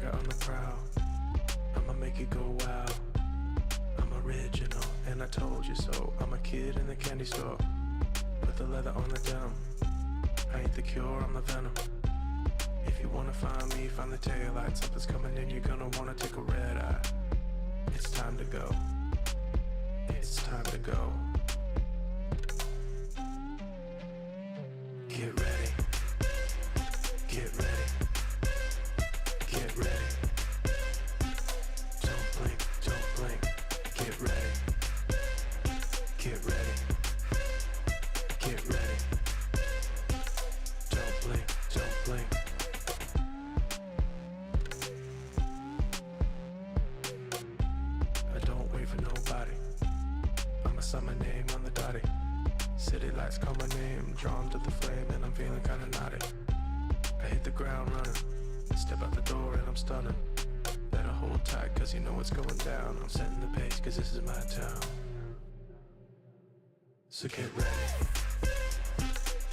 swagger on the prowl. I'ma make it go wow. I'm original, and I told you so. I'm a kid in the candy store. Put the leather on the denim. I ain't the cure, I'm the venom. If you wanna find me, find the taillight. Something's coming in, you're gonna wanna take a red eye. It's time to go. It's time to go. Get ready. Get ready. Get ready. Don't blink, don't blink. Get ready. Get ready. Get ready. Don't blink, don't blink. I don't wait for nobody. I'm a summer name on the dotty. City lights call my name, drawn to the flame, and I'm feeling kinda naughty. I hit the ground running, step out the door and I'm stunning. Better hold tight cause you know what's going down. I'm setting the pace cause this is my town. So get ready.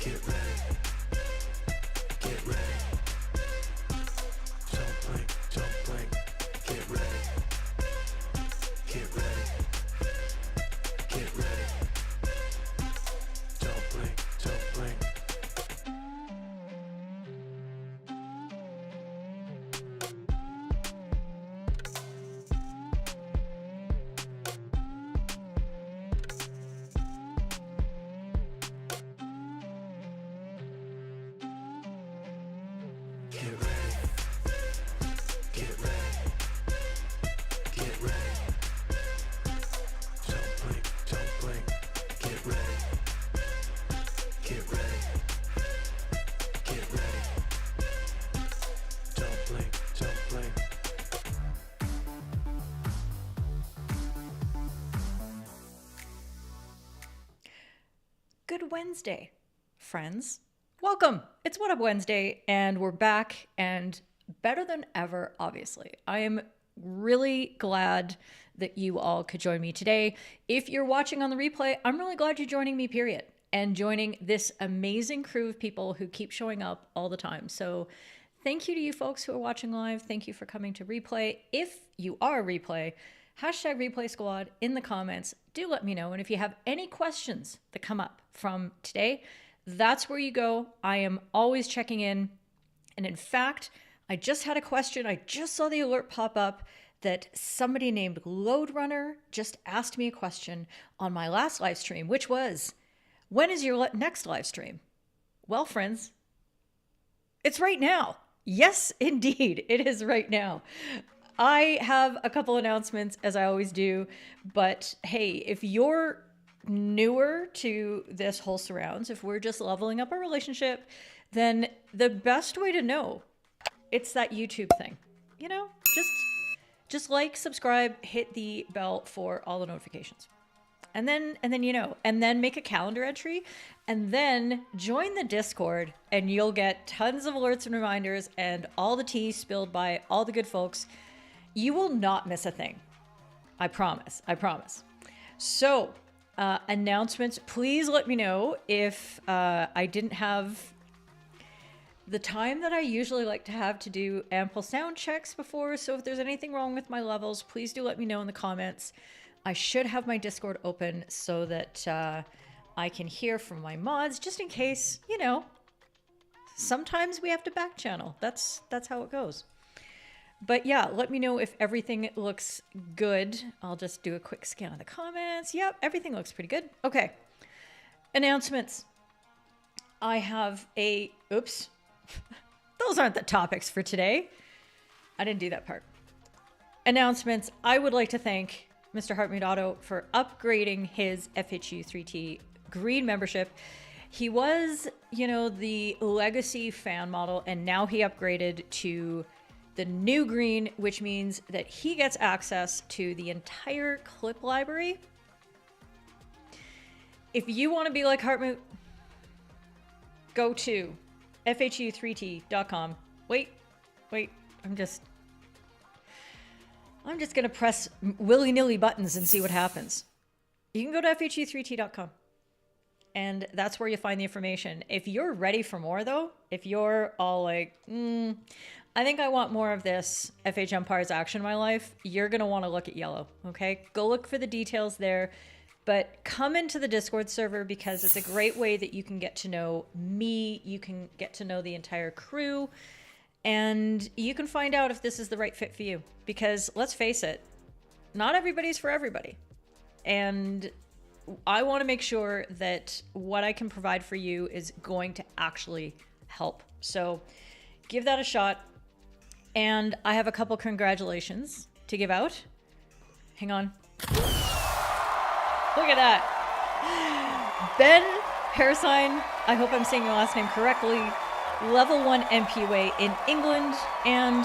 Get ready. Get ready. Don't blink, don't blink. Get ready. Get ready. Get ready. Don't blink, don't blink. Get ready. Get ready. Get ready. Don't blink, don't blink. Get ready. Get ready. Get ready. Don't blink, don't blink. Good Wednesday, friends. Welcome. It's What Up Wednesday, and we're back and better than ever, obviously. I am really glad that you all could join me today. If you're watching on the replay, I'm really glad you're joining me, period, and joining this amazing crew of people who keep showing up all the time. So thank you to you folks who are watching live. Thank you for coming to replay. If you are a replay, hashtag replay squad in the comments. Do let me know. And if you have any questions that come up from today, that's where you go. I am always checking in. And in fact, I just had a question. I just saw the alert pop up that somebody named Load Runner just asked me a question on my last live stream, which was, when is your next live stream? Well, friends, it's right now. Yes, indeed, it is right now. I have a couple announcements, as I always do, but hey, if you're newer to this whole surrounds, if we're just leveling up our relationship, then the best way to know, it's that YouTube thing. You know, just like, subscribe, hit the bell for all the notifications. And then make a calendar entry, and then join the Discord, and you'll get tons of alerts and reminders and all the tea spilled by all the good folks. You will not miss a thing. I promise. I promise. So, announcements. Please let me know if I didn't have the time that I usually like to have to do ample sound checks before. So if there's anything wrong with my levels, please do let me know in the comments. I should have my Discord open so that I can hear from my mods, just in case, you know, sometimes we have to back channel. That's how it goes. But yeah, let me know if everything looks good. I'll just do a quick scan of the comments. Yep, everything looks pretty good. Okay. Announcements. I have a... Oops. Those aren't the topics for today. I didn't do that part. Announcements. I would like to thank Mr. Heartmeat Auto for upgrading his FHU 3T green membership. He was, you know, the legacy fan model, and now he upgraded to the new green, which means that he gets access to the entire clip library. If you want to be like Heartmeat, go to FHU3T.com. Wait, I'm just gonna press willy-nilly buttons and see what happens. You can go to FHU3T.com. And that's where you find the information. If you're ready for more, though, if you're all like, I think I want more of this FHumpires action in my life. You're going to want to look at yellow, okay? Go look for the details there. But come into the Discord server because it's a great way that you can get to know me. You can get to know the entire crew. And you can find out if this is the right fit for you. Because let's face it, not everybody's for everybody. And I want to make sure that what I can provide for you is going to actually help. So give that a shot. And I have a couple congratulations to give out. Hang on. Look at that. Ben Hairsign, I hope I'm saying your last name correctly. Level 1 MPUA in England. And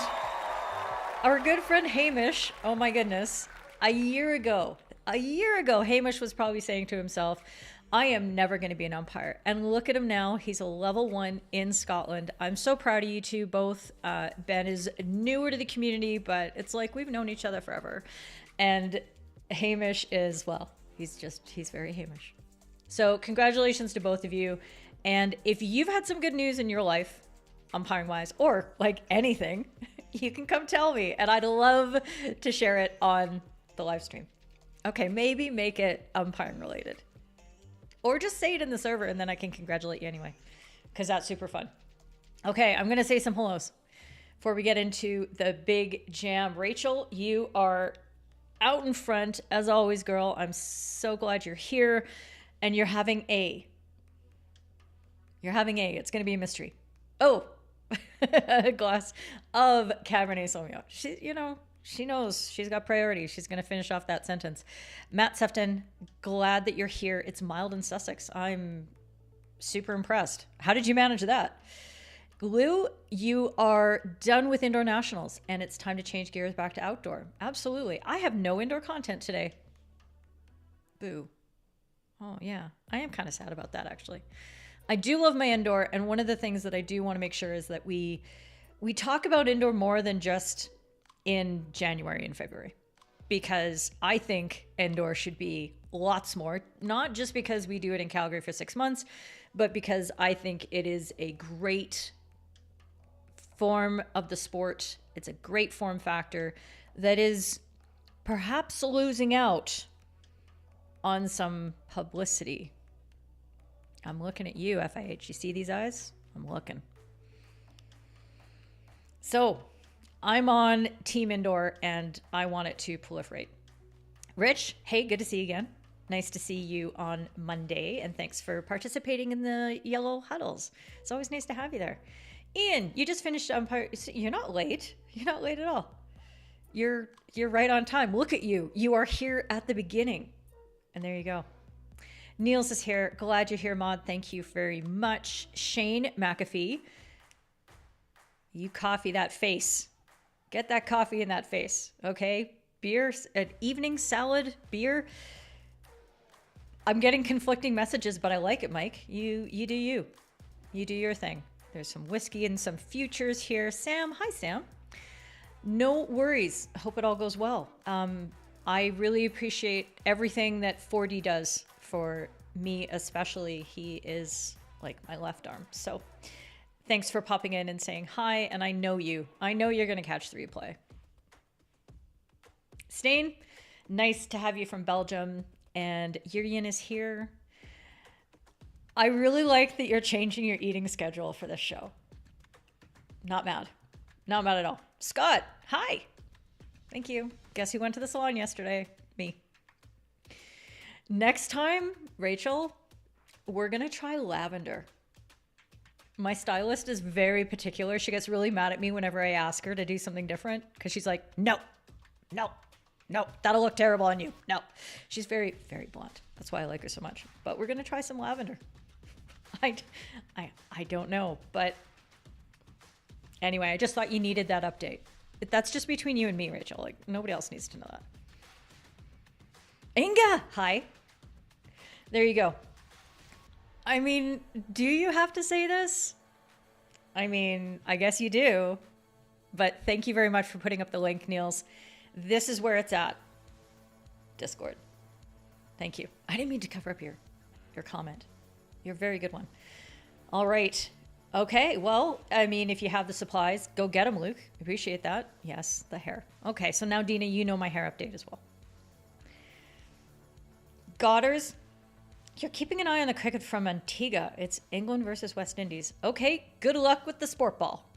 our good friend Hamish, oh my goodness, a year ago, Hamish was probably saying to himself, I am never going to be an umpire. And look at him now. He's a level 1 in Scotland. I'm so proud of you two both. Ben is newer to the community, but it's like we've known each other forever. And Hamish is, well, he's very Hamish. So congratulations to both of you. And if you've had some good news in your life, umpiring wise, or like anything, you can come tell me. And I'd love to share it on the live stream. Okay, maybe make it umpiring related. Or just say it in the server and then I can congratulate you anyway, because that's super fun. Okay, I'm going to say some hellos before we get into the big jam. Rachel, you are out in front as always, girl. I'm so glad you're here and you're having a. It's going to be a mystery. Oh, a glass of Cabernet Sauvignon. She knows she's got priorities. She's going to finish off that sentence. Matt Sefton, glad that you're here. It's mild in Sussex. I'm super impressed. How did you manage that? Lou, you are done with indoor nationals and it's time to change gears back to outdoor. Absolutely. I have no indoor content today. Boo. Oh yeah. I am kind of sad about that actually. I do love my indoor. And one of the things that I do want to make sure is that we talk about indoor more than just in January and February, because I think indoor should be lots more, not just because we do it in Calgary for 6 months, but because I think it is a great form of the sport. It's a great form factor that is perhaps losing out on some publicity. I'm looking at you, FIH. You see these eyes? I'm looking. So I'm on Team Indoor and I want it to proliferate. Rich, hey, good to see you again. Nice to see you on Monday and thanks for participating in the yellow huddles. It's always nice to have you there. Ian, you just finished Umpire. You're not late. You're not late at all. You're right on time. Look at you. You are here at the beginning. And there you go. Niels is here. Glad you're here, Maud. Thank you very much. Shane McAfee, you coffee that face. Get that coffee in that face, okay? Beer, an evening salad, beer. I'm getting conflicting messages, but I like it, Mike. You do you. You do your thing. There's some whiskey and some futures here. Sam, hi Sam. No worries. Hope it all goes well. I really appreciate everything that 4D does for me, especially. He is like my left arm. So thanks for popping in and saying hi. And I know you're going to catch the replay. Stain, nice to have you from Belgium. And Yurian is here. I really like that you're changing your eating schedule for this show. Not mad. Not mad at all. Scott, hi. Thank you. Guess who went to the salon yesterday? Me. Next time, Rachel, we're going to try lavender. My stylist is very particular. She gets really mad at me whenever I ask her to do something different because she's like, no, that'll look terrible on you. No, she's very, very blunt. That's why I like her so much. But we're going to try some lavender. I don't know. But anyway, I just thought you needed that update. That's just between you and me, Rachel. Like, nobody else needs to know that. Inga, hi. There you go. I mean, do you have to say this? I mean, I guess you do. But thank you very much for putting up the link, Niels. This is where it's at. Discord. Thank you. I didn't mean to cover up your comment. You're a very good one. All right. Okay, well, I mean, if you have the supplies, go get them, Luke. Appreciate that. Yes, the hair. Okay, so now, Dina, you know my hair update as well. Godders, you're keeping an eye on the cricket from Antigua. It's England versus West Indies. Okay, good luck with the sport ball.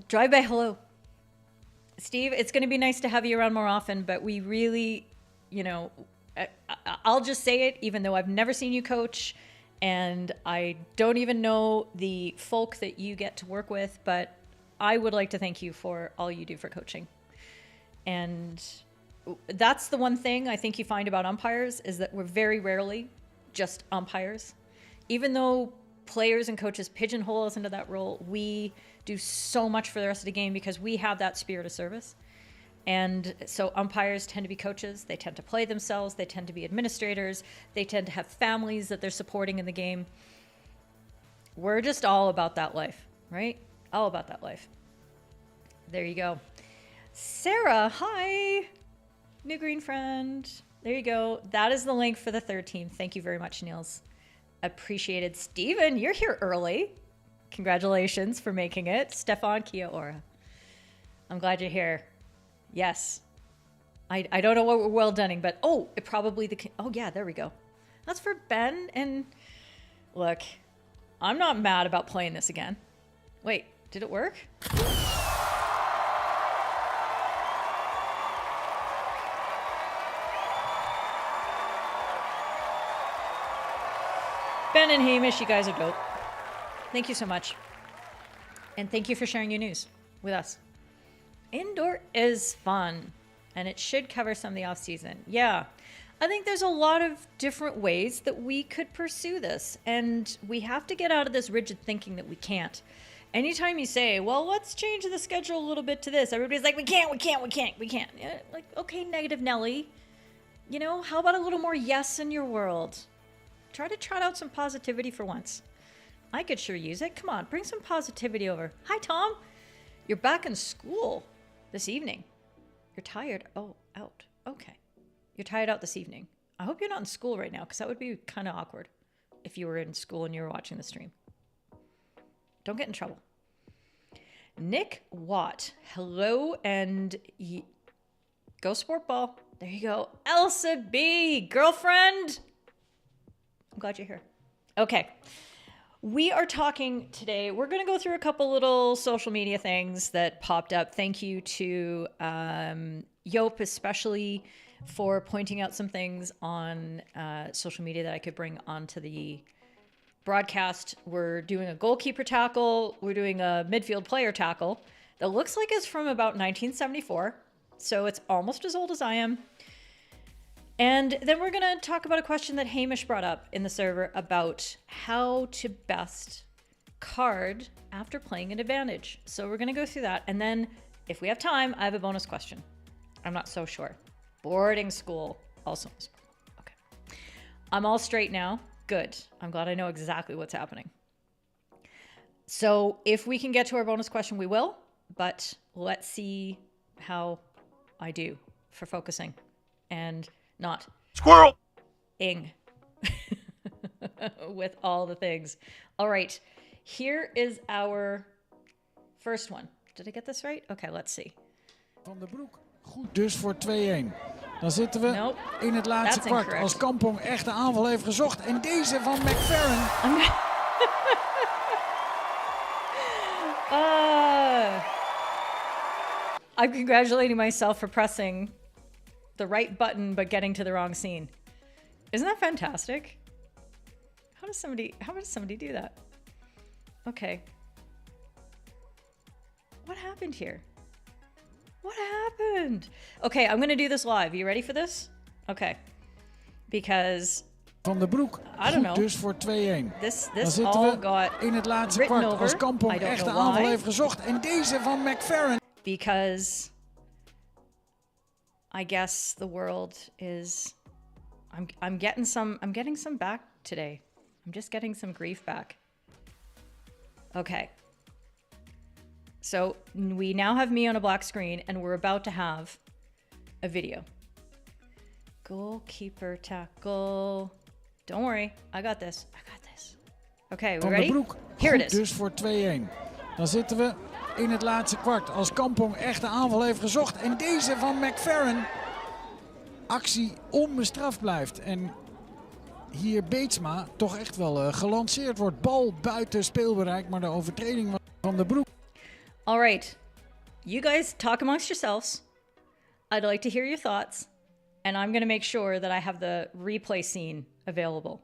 Drive by, hello. Steve, it's going to be nice to have you around more often, but we really, you know, I'll just say it, even though I've never seen you coach, and I don't even know the folk that you get to work with, but I would like to thank you for all you do for coaching. And that's the one thing I think you find about umpires is that we're very rarely just umpires. Even though players and coaches pigeonhole us into that role, we do so much for the rest of the game because we have that spirit of service. And so umpires tend to be coaches. They tend to play themselves. They tend to be administrators. They tend to have families that they're supporting in the game. We're just all about that life, right? All about that life. There you go. Sarah, hi. New green friend. There you go. That is the link for the third team. Thank you very much, Niels. Appreciated. Steven, you're here early. Congratulations for making it. Stefan, Kia, Ora. I'm glad you're here. Yes. I don't know what we're well doneing, but it probably oh yeah, there we go. That's for Ben. And look, I'm not mad about playing this again. Wait, did it work? Ben and Hamish, you guys are dope. Thank you so much. And thank you for sharing your news with us. Indoor is fun, and it should cover some of the off season. Yeah, I think there's a lot of different ways that we could pursue this, and we have to get out of this rigid thinking that we can't. Anytime you say, well, let's change the schedule a little bit to this, everybody's like, we can't. Yeah, like, okay, negative Nelly. You know, how about a little more yes in your world? Try to trot out some positivity for once. I could sure use it. Come on, bring some positivity over. Hi, Tom. You're back in school this evening. You're tired. Oh, out. Okay. You're tired out this evening. I hope you're not in school right now because that would be kind of awkward if you were in school and you were watching the stream. Don't get in trouble. Nick Watt. Hello and go sport ball. There you go. Elsa B. Girlfriend. I'm glad you're here. Okay. We are talking today. We're going to go through a couple little social media things that popped up. Thank you to Yop, especially for pointing out some things on social media that I could bring onto the broadcast. We're doing a goalkeeper tackle. We're doing a midfield player tackle that looks like it's from about 1974. So it's almost as old as I am. And then we're going to talk about a question that Hamish brought up in the server about how to best card after playing an advantage. So we're going to go through that. And then if we have time, I have a bonus question. I'm not so sure. Boarding school. Also. Okay. I'm all straight now. Good. I'm glad I know exactly what's happening. So if we can get to our bonus question, we will. But let's see how I do for focusing and not squirrel ing with all the things. All right, here is our first one. Did I get this right? Okay, let's see. Van der Broek. Goed dus voor 2-1. Dan zitten we in het laatste kwart. Incorrect. Als Kampong echt de aanval heeft gezocht. En deze van McFerrin. I'm congratulating myself for pressing the right button but getting to the wrong scene. Isn't that fantastic? How does somebody do that? Okay. What happened here? What happened? Okay, I'm gonna do this live. You ready for this? Okay. Because Van der Broek. I don't know. Goed dus voor 2-1. Dan this zitten all we got in het laatste written kwart. over. Als Kampong I don't echt de know aanval why. heeft gezocht. En deze van McFerrin. Because I guess the world is I'm getting some back today. I'm just getting some grief back. Okay. So we now have me on a black screen and we're about to have a video. Goalkeeper tackle. Don't worry. I got this. Okay, we Van de ready? Broek. Here it Goed is. dus voor 2-1. Dan zitten we in het laatste kwart. Als Kampong echt de aanval heeft gezocht. En deze van McFerrin. Actie onbestraft blijft. En hier Beetsma toch echt wel gelanceerd wordt. Bal buiten speelbereik. Maar de overtreding van de Broek. All right. You guys talk amongst yourselves. I'd like to hear your thoughts. And I'm going to make sure that I have the replay scene available.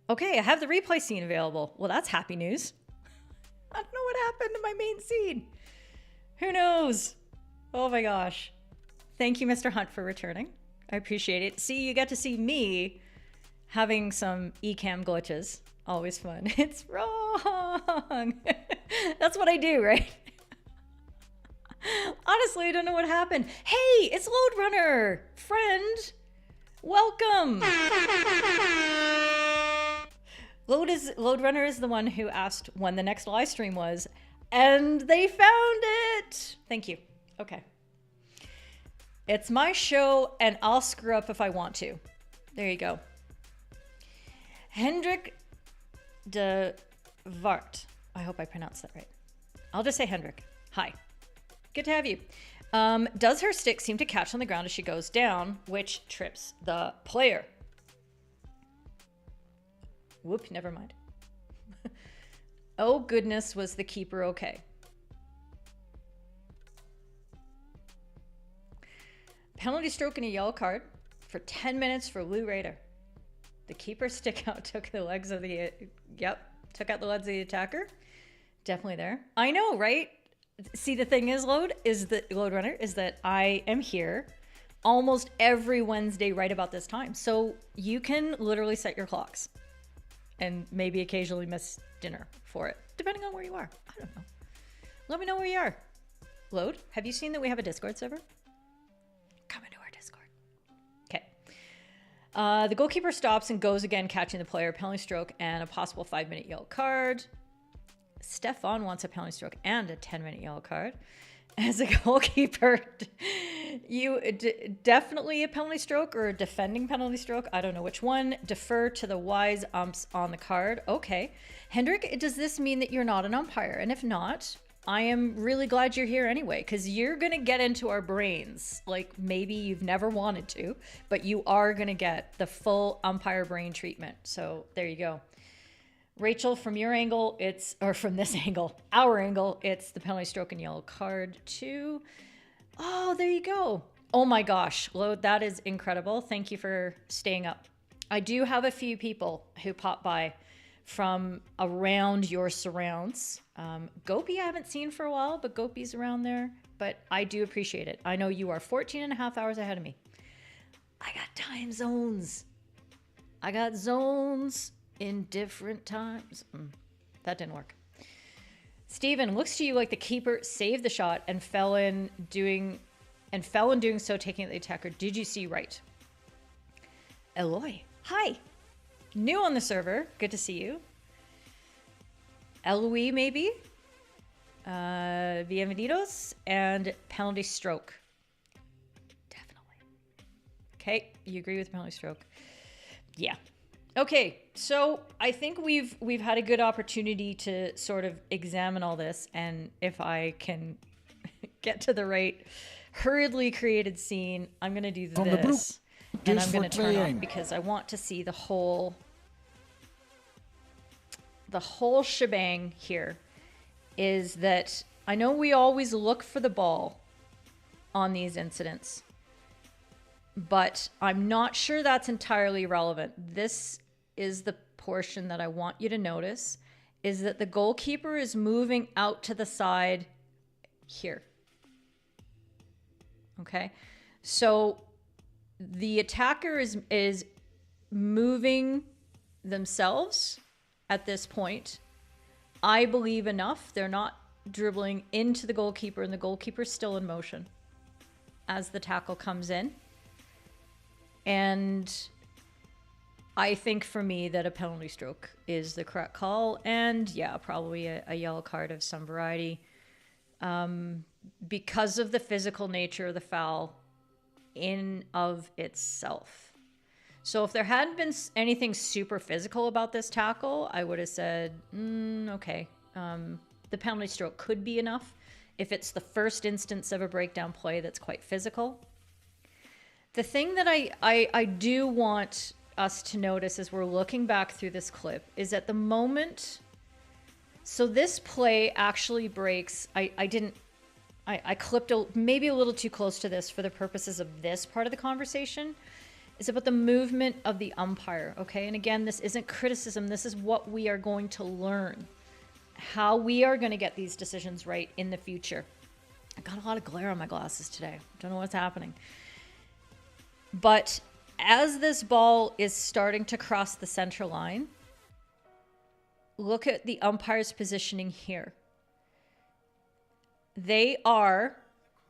Okay, I have the replay scene available. Well, that's happy news. I don't know what happened to my main scene. Who knows? Oh my gosh. Thank you, Mr. Hunt, for returning. I appreciate it. See, you get to see me having some eCam glitches. Always fun. It's wrong. That's what I do, right? Honestly, I don't know what happened. Hey, it's Load Runner. Friend, welcome. Load Runner is the one who asked when the next live stream was, and they found it. Thank you. Okay. It's my show, and I'll screw up if I want to. There you go. Hendrik de Vart. I hope I pronounced that right. I'll just say Hendrik. Hi. Good to have you. Does her stick seem to catch on the ground as she goes down, which trips the player? Whoop, never mind. Oh goodness, was the keeper okay? Penalty stroke and a yellow card for 10 minutes for Lou Raider. The keeper stick out took the legs of the, took out the legs of the attacker. Definitely there. I know, right? See, the thing is, Load Runner, is that I am here almost every Wednesday right about this time. So you can literally set your clocks and maybe occasionally miss dinner for it, depending on where you are. I don't know. Let me know where you are. Load, have you seen that we have a Discord server? Come into our Discord. Okay. The goalkeeper stops and goes again, catching the player, penalty stroke, and a possible 5-minute yellow card. Stefan wants a penalty stroke and a 10-minute yellow card. As a goalkeeper, you definitely a penalty stroke or a defending penalty stroke. I don't know which one. Defer to the wise umps on the card. Okay. Hendrik, does this mean that you're not an umpire? And if not, I am really glad you're here anyway, because you're going to get into our brains like maybe you've never wanted to, but you are going to get the full umpire brain treatment. So there you go. Rachel, from your angle, from this angle, our angle, it's the penalty stroke and yellow card too. Oh, there you go. Oh my gosh, Load, that is incredible. Thank you for staying up. I do have a few people who pop by from around your surrounds. Gopi I haven't seen for a while, but Gopi's around there. But I do appreciate it. I know you are 14 and a half hours ahead of me. I got time zones. I got zones in different times. That didn't work. Steven, looks to you like the keeper saved the shot and fell in doing so, taking the attacker. Did you see right? Eloy, hi. New on the server. Good to see you. Eloy, maybe? Bienvenidos. And penalty stroke. Definitely. Okay, you agree with penalty stroke? Yeah. Okay, so I think we've had a good opportunity to sort of examine all this, and if I can get to the right hurriedly created scene, I'm going to do this, and I'm going to turn off because I want to see the whole shebang here. Is that I know we always look for the ball on these incidents, but I'm not sure that's entirely relevant. This is the portion that I want you to notice, is that the goalkeeper is moving out to the side here. Okay, so the attacker is moving themselves at this point. I believe enough. They're not dribbling into the goalkeeper, and the goalkeeper's still in motion as the tackle comes in. And I think for me that a penalty stroke is the correct call. And yeah, probably a yellow card of some variety. Because of the physical nature of the foul in of itself. So if there hadn't been anything super physical about this tackle, I would have said, okay, the penalty stroke could be enough if it's the first instance of a breakdown play that's quite physical. The thing that I do want us to notice as we're looking back through this clip is at the moment, so this play actually breaks, I clipped maybe a little too close to this for the purposes of this part of the conversation. It's about the movement of the umpire, okay? And again, this isn't criticism. This is what we are going to learn, how we are going to get these decisions right in the future. I got a lot of glare on my glasses today. Don't know what's happening. But as this ball is starting to cross the center line, look at the umpire's positioning here. They are,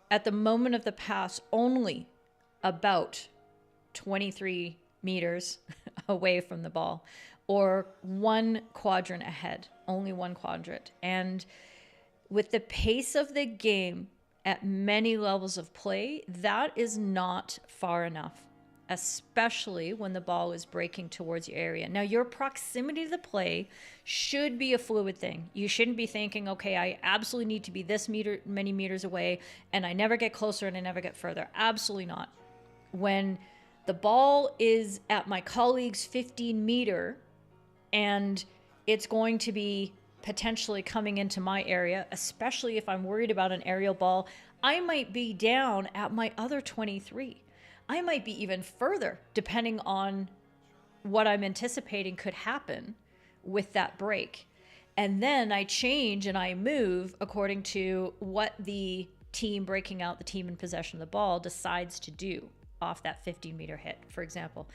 at the moment of the pass, only about 23 meters away from the ball, or one quadrant ahead, only one quadrant. And with the pace of the game at many levels of play, that is not far enough, especially when the ball is breaking towards your area. Now, your proximity to the play should be a fluid thing. You shouldn't be thinking, okay, I absolutely need to be this many meters away, and I never get closer and I never get further. Absolutely not. When the ball is at my colleague's 15-meter and it's going to be potentially coming into my area, especially if I'm worried about an aerial ball, I might be down at my other 23. I might be even further, depending on what I'm anticipating could happen with that break. And then I change and I move according to what the team breaking out, the team in possession of the ball, decides to do off that 15-meter hit, for example.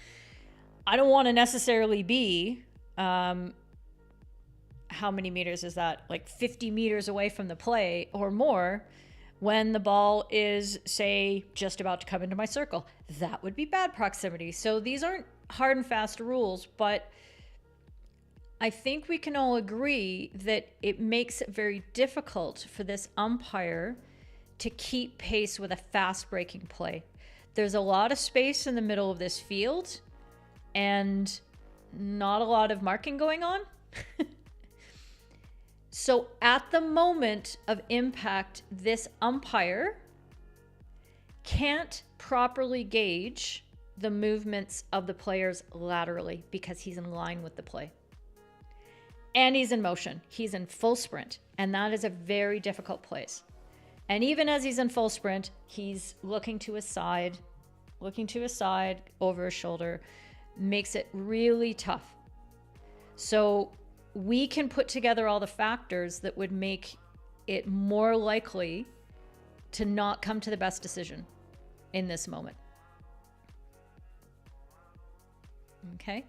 I don't want to necessarily be, how many meters is that? Like 50 meters away from the play or more when the ball is, say, just about to come into my circle. That would be bad proximity. So these aren't hard and fast rules, but I think we can all agree that it makes it very difficult for this umpire to keep pace with a fast breaking play. There's a lot of space in the middle of this field and not a lot of marking going on. So at the moment of impact, this umpire can't properly gauge the movements of the players laterally because he's in line with the play. And he's in motion. He's in full sprint. And that is a very difficult place. And even as he's in full sprint, he's looking to his side, over his shoulder, makes it really tough. So we can put together all the factors that would make it more likely to not come to the best decision in this moment. Okay.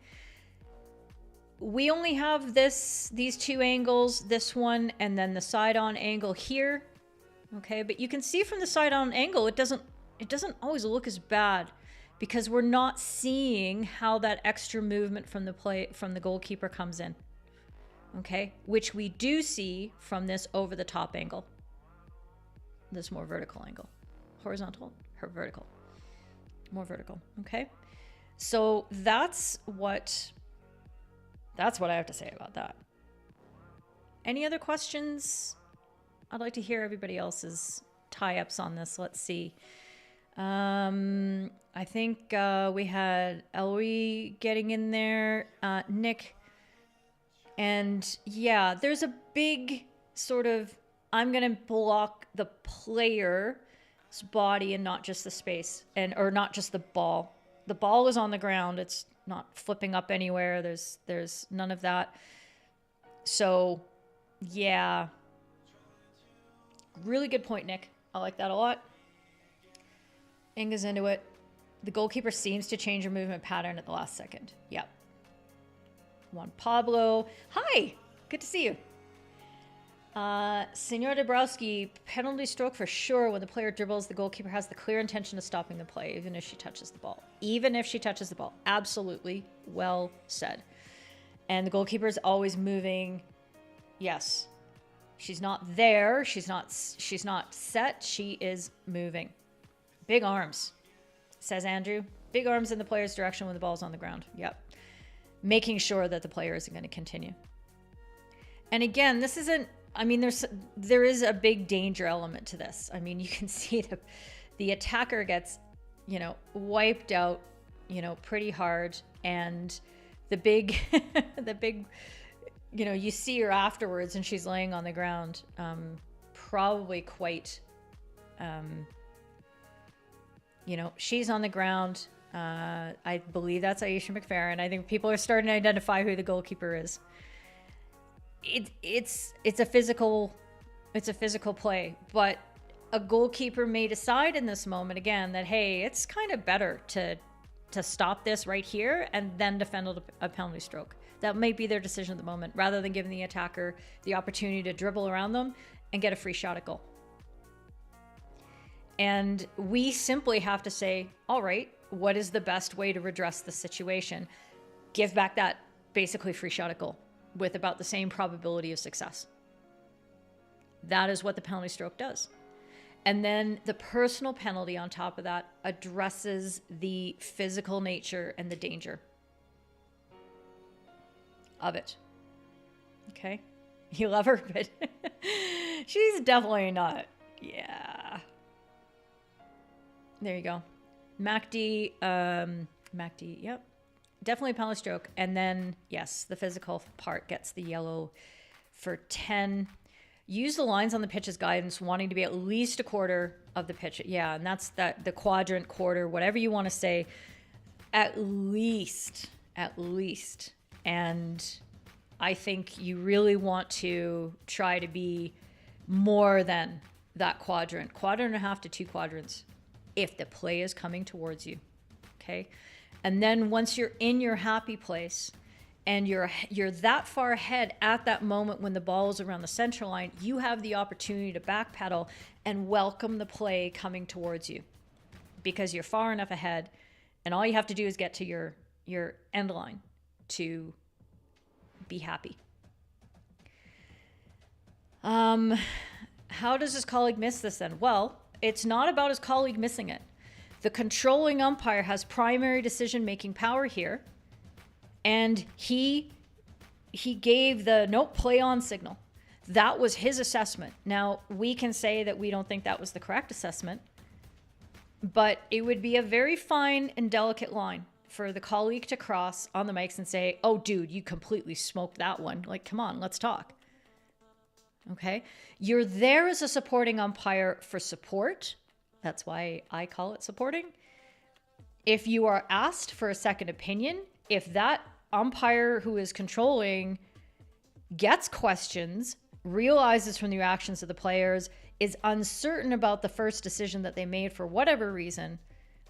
We only have these two angles, this one, and then the side-on angle here. Okay, but you can see from the side-on angle, it doesn't always look as bad because we're not seeing how that extra movement from the goalkeeper comes in. Okay, which we do see from this over-the-top angle. This more vertical angle. Horizontal, vertical. More vertical, okay? So that's what I have to say about that. Any other questions? I'd like to hear everybody else's tie-ups on this. Let's see. I think we had Eloise getting in there, Nick. And yeah, there's a big sort of, I'm going to block the player's body and not just the space, or not just the ball. The ball is on the ground. It's not flipping up anywhere. There's none of that. So yeah, really good point, Nick. I like that a lot. Inga's into it. The goalkeeper seems to change her movement pattern at the last second. Yep. Juan Pablo. Hi, good to see you. Senor Dabrowski, penalty stroke for sure. When the player dribbles, the goalkeeper has the clear intention of stopping the play, even if she touches the ball. Even if she touches the ball. Absolutely well said. And the goalkeeper is always moving. Yes. She's not there. She's not set. She is moving. Big arms, says Andrew. Big arms in the player's direction when the ball's on the ground. Yep. Making sure that the player isn't going to continue. And again, this isn't, I mean, there is a big danger element to this. I mean, you can see the attacker gets, you know, wiped out, you know, pretty hard. And the big, you know, you see her afterwards and she's laying on the ground, probably quite, you know, she's on the ground. I believe that's Aisha McFerrin. I think people are starting to identify who the goalkeeper is. It's a physical play, but a goalkeeper may decide in this moment again that, hey, it's kind of better to stop this right here and then defend a penalty stroke. That might be their decision at the moment, rather than giving the attacker the opportunity to dribble around them and get a free shot at goal. And we simply have to say, all right, what is the best way to redress the situation? Give back that basically free shot at goal with about the same probability of success. That is what the penalty stroke does. And then the personal penalty on top of that addresses the physical nature and the danger of it. Okay? You love her, but she's definitely not. Yeah. There you go. MacD, yep. Definitely a penalty stroke. And then, yes, the physical part gets the yellow for 10. Use the lines on the pitch as guidance, wanting to be at least a quarter of the pitch. Yeah, and that's the quadrant, quarter, whatever you want to say. At least. And I think you really want to try to be more than that quadrant and a half to 2 quadrants if the play is coming towards you. Okay? And then once you're in your happy place and you're that far ahead at that moment when the ball is around the center line, you have the opportunity to backpedal and welcome the play coming towards you because you're far enough ahead, and all you have to do is get to your end line to be happy. How does his colleague miss this then? Well, it's not about his colleague missing it. The controlling umpire has primary decision-making power here, and he gave the nope, play on signal. That was his assessment. Now, we can say that we don't think that was the correct assessment, but it would be a very fine and delicate line for the colleague to cross on the mics and say, oh, dude, you completely smoked that one. Like, come on, let's talk. Okay? You're there as a supporting umpire for support. That's why I call it supporting. If you are asked for a second opinion, if that umpire who is controlling gets questions, realizes from the reactions of the players, is uncertain about the first decision that they made for whatever reason,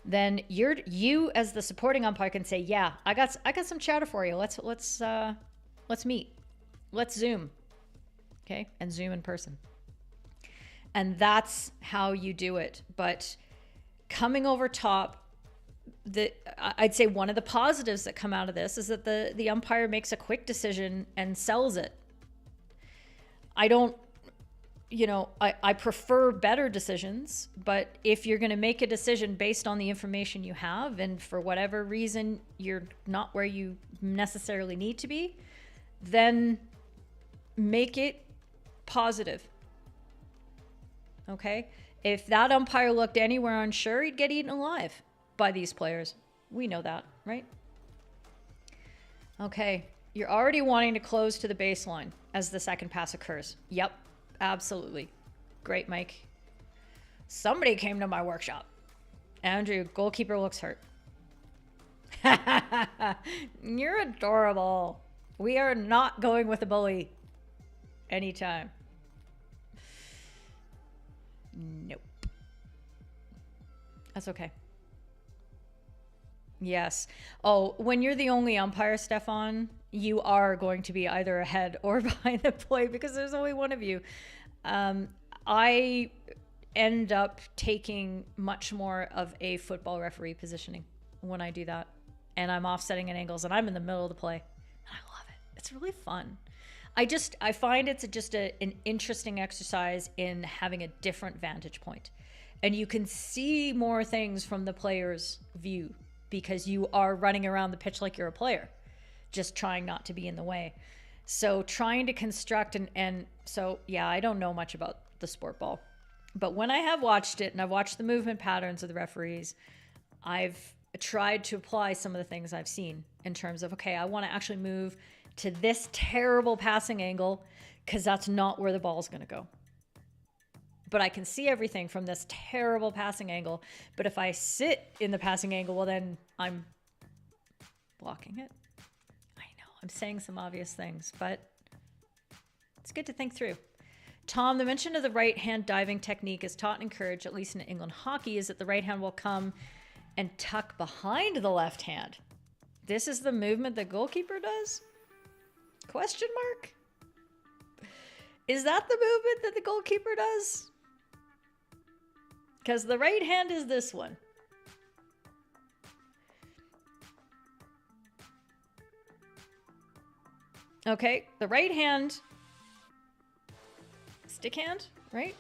then you as the supporting umpire can say, yeah, I got some chatter for you. Let's meet. Let's Zoom. Okay? And Zoom in person. And that's how you do it. But coming over top, I'd say one of the positives that come out of this is that the umpire makes a quick decision and sells it. I prefer better decisions, but if you're going to make a decision based on the information you have, and for whatever reason you're not where you necessarily need to be, then make it positive. Okay? If that umpire looked anywhere unsure, he'd get eaten alive by these players. We know that, right? Okay. You're already wanting to close to the baseline as the second pass occurs. Yep. Absolutely. Great, Mike. Somebody came to my workshop. Andrew, goalkeeper looks hurt. You're adorable. We are not going with a bully anytime. Nope. That's okay. Yes. Oh, when you're the only umpire, Stefan, you are going to be either ahead or behind the play because there's only one of you. I end up taking much more of a football referee positioning when I do that. And I'm offsetting at angles and I'm in the middle of the play. And I love it. It's really fun. I find it's just an interesting exercise in having a different vantage point. And you can see more things from the player's view because you are running around the pitch like you're a player, just trying not to be in the way. So trying to construct and so, yeah, I don't know much about the sport ball. But when I have watched it and I've watched the movement patterns of the referees, I've tried to apply some of the things I've seen in terms of, okay, I want to actually move to this terrible passing angle because that's not where the ball is going to go. But I can see everything from this terrible passing angle. But if I sit in the passing angle, well, then I'm blocking it. I know I'm saying some obvious things, but it's good to think through. Tom, the mention of the right hand diving technique is taught and encouraged, at least in England hockey, is that the right hand will come and tuck behind the left hand. This is the movement the goalkeeper does? Question mark? Is that the movement that the goalkeeper does? Because the right hand is this one. Okay, the right hand, stick hand, right?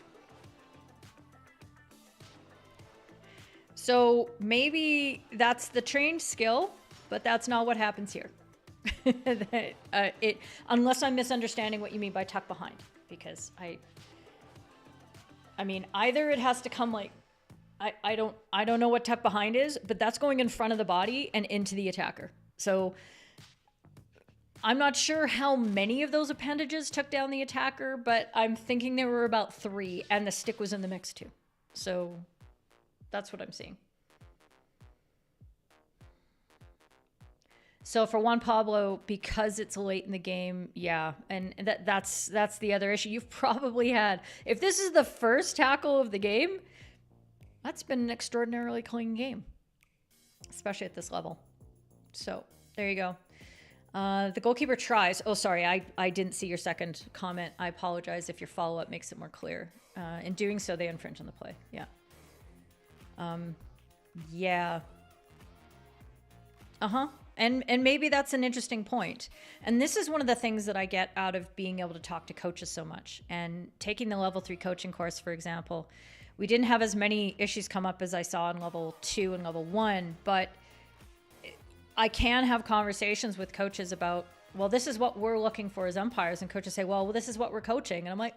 So maybe that's the trained skill, but that's not what happens here. Unless I'm misunderstanding what you mean by tuck behind, because I mean, either it has to come like, I don't know what tuck behind is, but that's going in front of the body and into the attacker. So I'm not sure how many of those appendages took down the attacker, but I'm thinking there were about 3 and the stick was in the mix too. So that's what I'm seeing. So for Juan Pablo, because it's late in the game, yeah, and that's the other issue. You've probably had, if this is the first tackle of the game, that's been an extraordinarily clean game, especially at this level. So there you go. The goalkeeper tries. Oh, sorry, I didn't see your second comment. I apologize if your follow-up makes it more clear. In doing so, they infringe on the play. Yeah. Yeah. Uh-huh. And maybe that's an interesting point. And this is one of the things that I get out of being able to talk to coaches so much. And taking the level 3 coaching course, for example, we didn't have as many issues come up as I saw in level 2 and level 1, but I can have conversations with coaches about, well, this is what we're looking for as umpires. And coaches say, well, this is what we're coaching. And I'm like,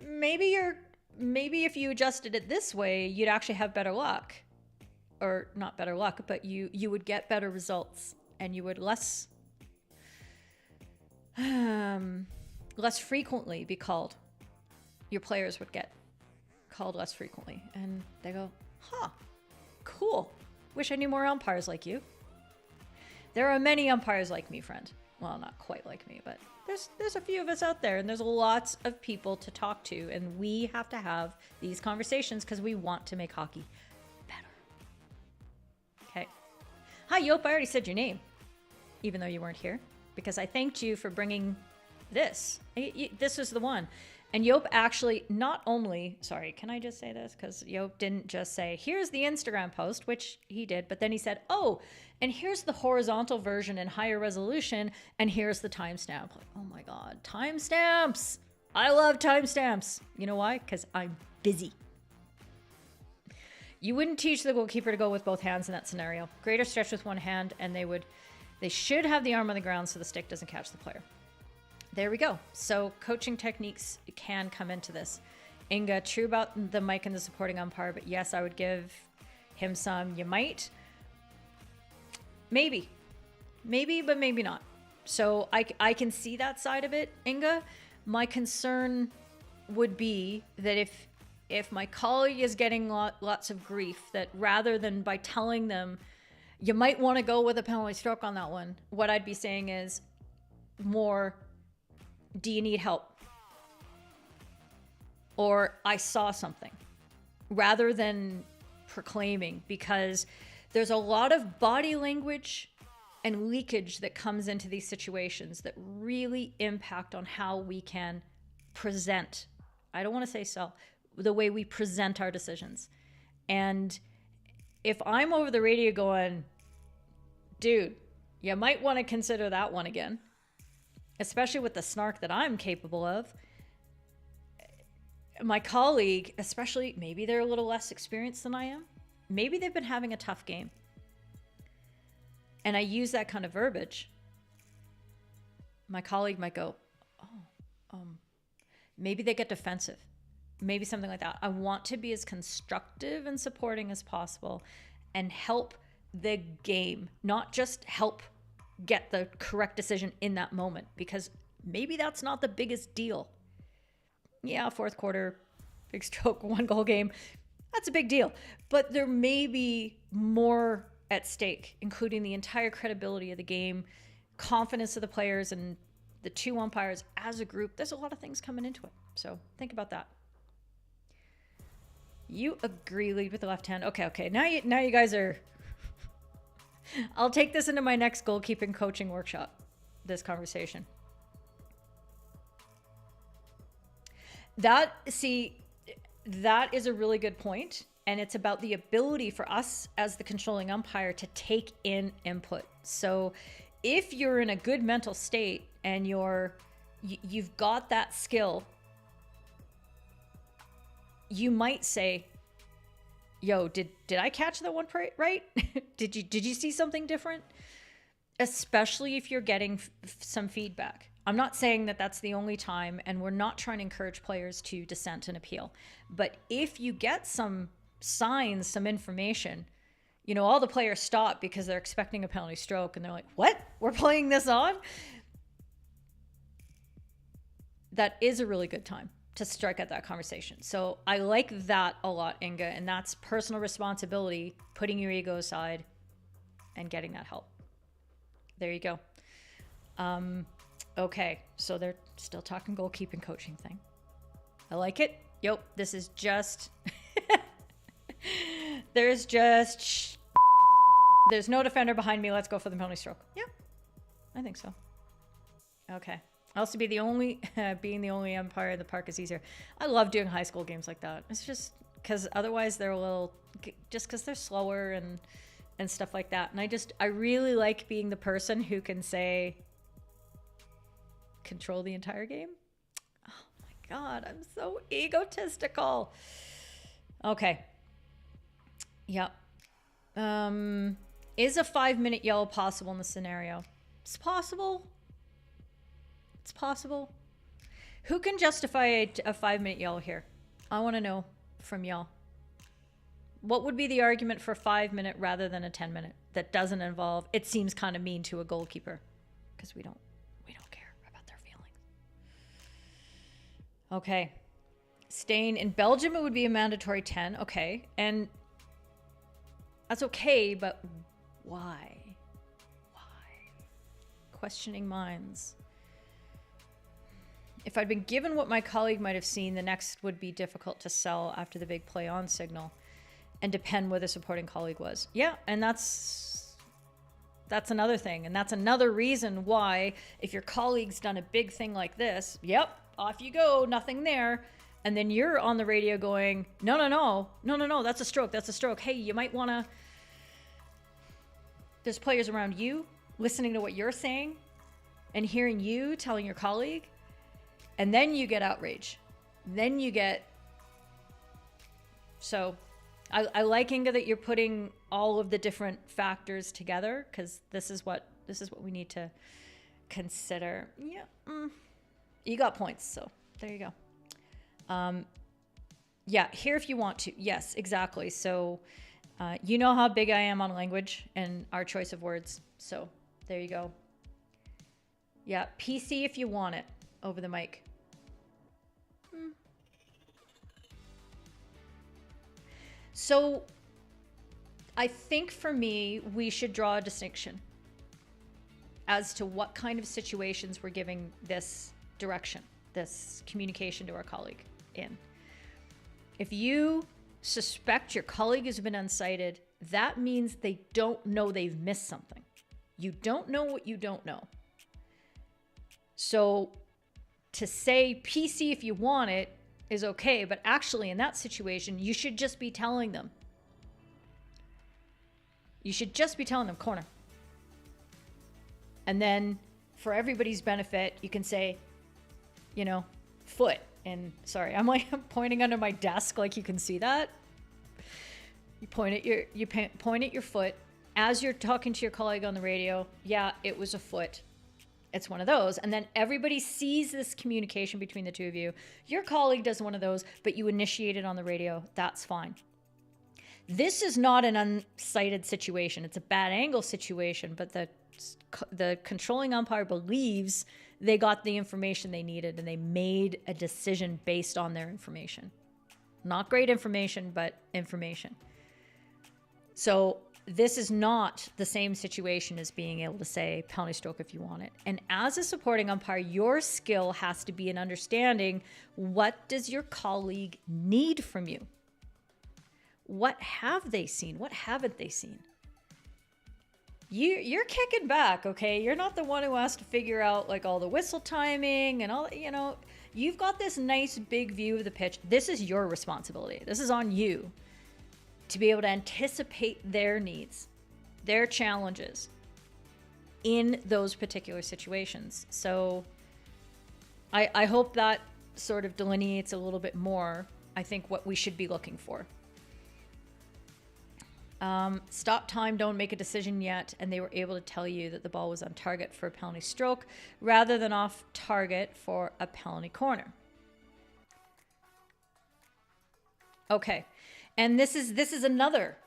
maybe if you adjusted it this way, you'd actually have better luck. Or not better luck, but you would get better results, and you would less frequently be called. Your players would get called less frequently. And they go, huh, cool. Wish I knew more umpires like you. There are many umpires like me, friend. Well, not quite like me, but there's a few of us out there, and there's lots of people to talk to, and we have to have these conversations because we want to make hockey better. Okay. Hi, Yope. I already said your name, even though you weren't here, because I thanked you for bringing this. This was the one. And Yope actually not only, sorry, can I just say this? Because Yope didn't just say, here's the Instagram post, which he did, but then he said, oh, and here's the horizontal version in higher resolution, and here's the timestamp. Like, oh my God, timestamps. I love timestamps. You know why? Because I'm busy. You wouldn't teach the goalkeeper to go with both hands in that scenario. Greater stretch with one hand, and they should have the arm on the ground so the stick doesn't catch the player. There we go. So coaching techniques can come into this. Inga, true about the mic and the supporting umpire, but yes, I would give him some. You might. Maybe, but maybe not. So I can see that side of it, Inga. My concern would be that if my colleague is getting lots of grief, that rather than by telling them, you might want to go with a penalty stroke on that one, what I'd be saying is more, do you need help? Or I saw something, rather than proclaiming, because there's a lot of body language and leakage that comes into these situations that really impact on how we can present. I don't want to say sell, the way we present our decisions. And if I'm over the radio going, dude, you might want to consider that one again, especially with the snark that I'm capable of, my colleague, especially, maybe they're a little less experienced than I am, maybe they've been having a tough game, and I use that kind of verbiage, my colleague might go, maybe they get defensive, maybe something like that. I want to be as constructive and supporting as possible and help the game, not just help get the correct decision in that moment, because maybe that's not the biggest deal. Yeah, fourth quarter, big stroke, 1 goal game, that's a big deal. But there may be more at stake, including the entire credibility of the game, confidence of the players, and the 2 umpires as a group. There's a lot of things coming into it. So think about that. You agree, lead with the left hand. Okay. Now you guys are... I'll take this into my next goalkeeping coaching workshop, this conversation. That is a really good point, and it's about the ability for us as the controlling umpire to take in input. So if you're in a good mental state and you've got that skill, you might say, yo, did I catch that one right? Did you see something different? Especially if you're getting some feedback. I'm not saying that that's the only time, and we're not trying to encourage players to dissent and appeal. But if you get some signs, some information, all the players stop because they're expecting a penalty stroke, and they're like, what? We're playing this on? That is a really good time to strike at that conversation. So I like that a lot, Inga, and that's personal responsibility, putting your ego aside and getting that help. There you go. Okay, so they're still talking goalkeeping coaching thing. I like it. Yep, this is just... there's no defender behind me. Let's go for the penalty stroke. Yeah, I think so. Okay. Also, being the only umpire in the park is easier. I love doing high school games like that. It's just because otherwise they're just because they're slower and stuff like that. And I really like being the person who can say, control the entire game. Oh my God, I'm so egotistical. Okay. Yep. Is a 5-minute yellow possible in the scenario? It's possible. It's possible. Who can justify a 5-minute yellow here? I want to know from y'all. What would be the argument for 5-minute rather than a 10-minute that doesn't involve, it seems kind of mean to a goalkeeper? Because we don't care about their feelings. Okay. Staying in Belgium, it would be a mandatory 10. Okay. And that's okay, but why? Questioning minds. If I'd been given what my colleague might have seen, the next would be difficult to sell after the big play on signal and depend where the supporting colleague was. Yeah, and that's another thing. And that's another reason why if your colleague's done a big thing like this, yep, off you go, nothing there. And then you're on the radio going, no, that's a stroke. Hey, you might want to... There's players around you listening to what you're saying and hearing you telling your colleague. And then you get outrage. Then you get... So I like, Inga, that you're putting all of the different factors together, because this is what we need to consider. Yeah. You got points, so there you go. Yeah, here if you want to. Yes, exactly. So you know how big I am on language and our choice of words. So there you go. Yeah, PC if you want it over the mic. So I think for me, we should draw a distinction as to what kind of situations we're giving this direction, this communication to our colleague in. If you suspect your colleague has been unsighted, that means they don't know they've missed something. You don't know what you don't know. So to say PC if you want it is okay, but actually in that situation, you should just be telling them. You should just be telling them corner. And then for everybody's benefit, you can say, foot. And sorry, I'm pointing under my desk like you can see that. You point at your foot as you're talking to your colleague on the radio. Yeah, it was a foot. It's one of those. And then everybody sees this communication between the two of you. Your colleague does one of those, but you initiate it on the radio. That's fine. This is not an unsighted situation. It's a bad angle situation, but the controlling umpire believes they got the information they needed and they made a decision based on their information. Not great information, but information. So this is not the same situation as being able to say penalty stroke if you want it. And as a supporting umpire, your skill has to be in understanding what does your colleague need from you? What have they seen? What haven't they seen? You're kicking back, okay? You're not the one who has to figure out like all the whistle timing and all, you know, you've got this nice big view of the pitch. This is your responsibility. This is on you to be able to anticipate their needs, their challenges in those particular situations. So I hope that sort of delineates a little bit more, I think, what we should be looking for. Stop time, don't make a decision yet, and they were able to tell you that the ball was on target for a penalty stroke rather than off target for a penalty corner. Okay, and this is another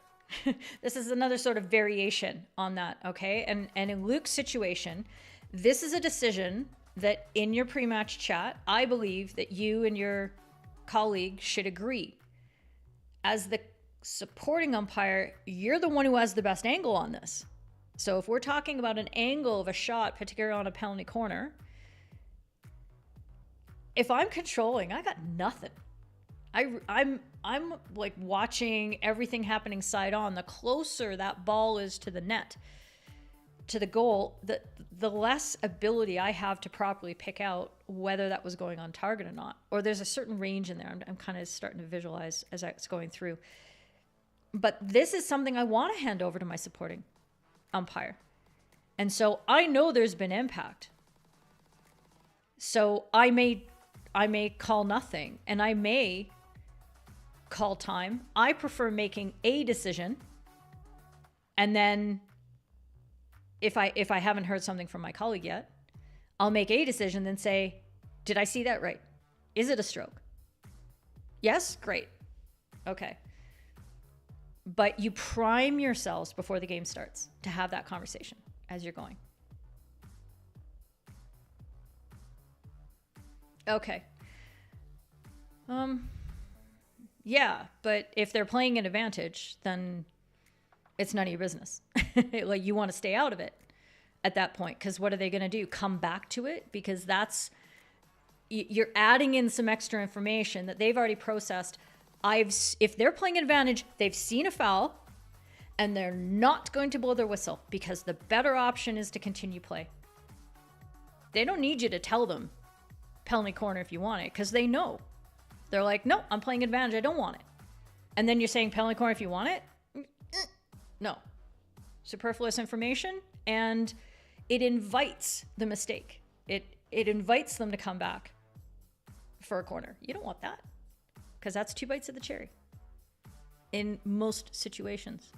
this is another sort of variation on that. Okay, and in Luke's situation, this is a decision that in your pre-match chat, I believe that you and your colleague should agree. As the supporting umpire, you're the one who has the best angle on this. So if we're talking about an angle of a shot, particularly on a penalty corner, if I'm controlling, I got nothing. I'm like watching everything happening side on. The closer that ball is to the net, to the goal, the less ability I have to properly pick out whether that was going on target or not. Or there's a certain range in there. I'm kind of starting to visualize as it's going through. But this is something I want to hand over to my supporting umpire. And so I know there's been impact. So I may call nothing and I may call time. I prefer making a decision. And then if I haven't heard something from my colleague yet, I'll make a decision and say, did I see that right? Is it a stroke? Yes? Great. Okay. But you prime yourselves before the game starts to have that conversation as you're going. Okay. Yeah, but if they're playing an advantage, then it's none of your business. Like, you want to stay out of it at that point, because what are they going to do? Come back to it? Because you're adding in some extra information that they've already processed. If they're playing an advantage, they've seen a foul and they're not going to blow their whistle because the better option is to continue play. They don't need you to tell them penalty corner if you want it, because they know. They're like, no, I'm playing advantage. I don't want it. And then you're saying penalty corner if you want it? No. Superfluous information, and it invites the mistake. It invites them to come back for a corner. You don't want that, because that's 2 bites of the cherry in most situations.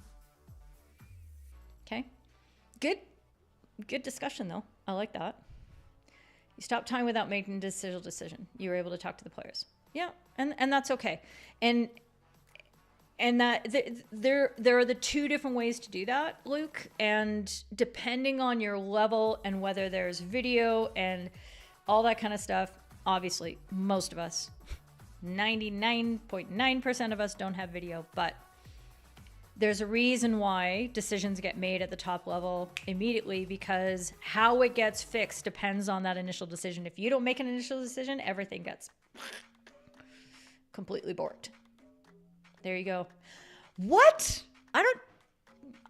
Okay. Good discussion though. I like that. You stop time without making a decision. You were able to talk to the players. Yeah. And that's okay. And that there are the 2 different ways to do that, Luke. And depending on your level and whether there's video and all that kind of stuff, obviously most of us, 99.9% of us don't have video, but there's a reason why decisions get made at the top level immediately, because how it gets fixed depends on that initial decision. If you don't make an initial decision, everything gets completely borked. There you go. What? I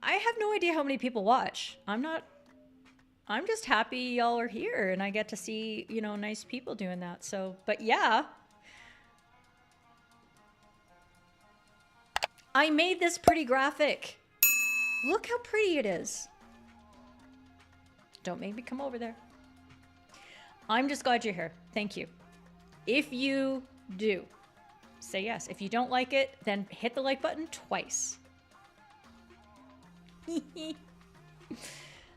have no idea how many people watch. I'm just happy y'all are here and I get to see, nice people doing that. So, but yeah. I made this pretty graphic. Look how pretty it is. Don't make me come over there. I'm just glad you're here. Thank you. If you do, say yes. If you don't like it, then hit the like button twice.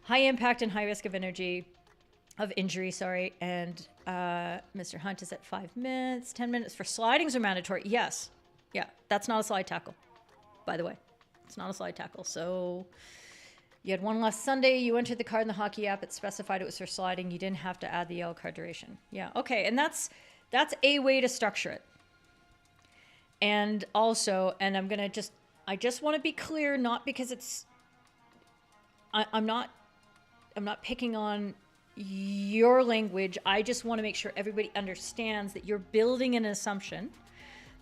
High impact and high risk of injury, sorry. And Mr. Hunt is at 5 minutes. 10 minutes for slidings are mandatory. Yes. Yeah, that's not a slide tackle, by the way. It's not a slide tackle. So you had one last Sunday. You entered the card in the hockey app. It specified it was for sliding. You didn't have to add the yellow card duration. Yeah, okay. And that's a way to structure it. And also, and I just want to be clear, not because it's, I'm not picking on your language. I just want to make sure everybody understands that you're building an assumption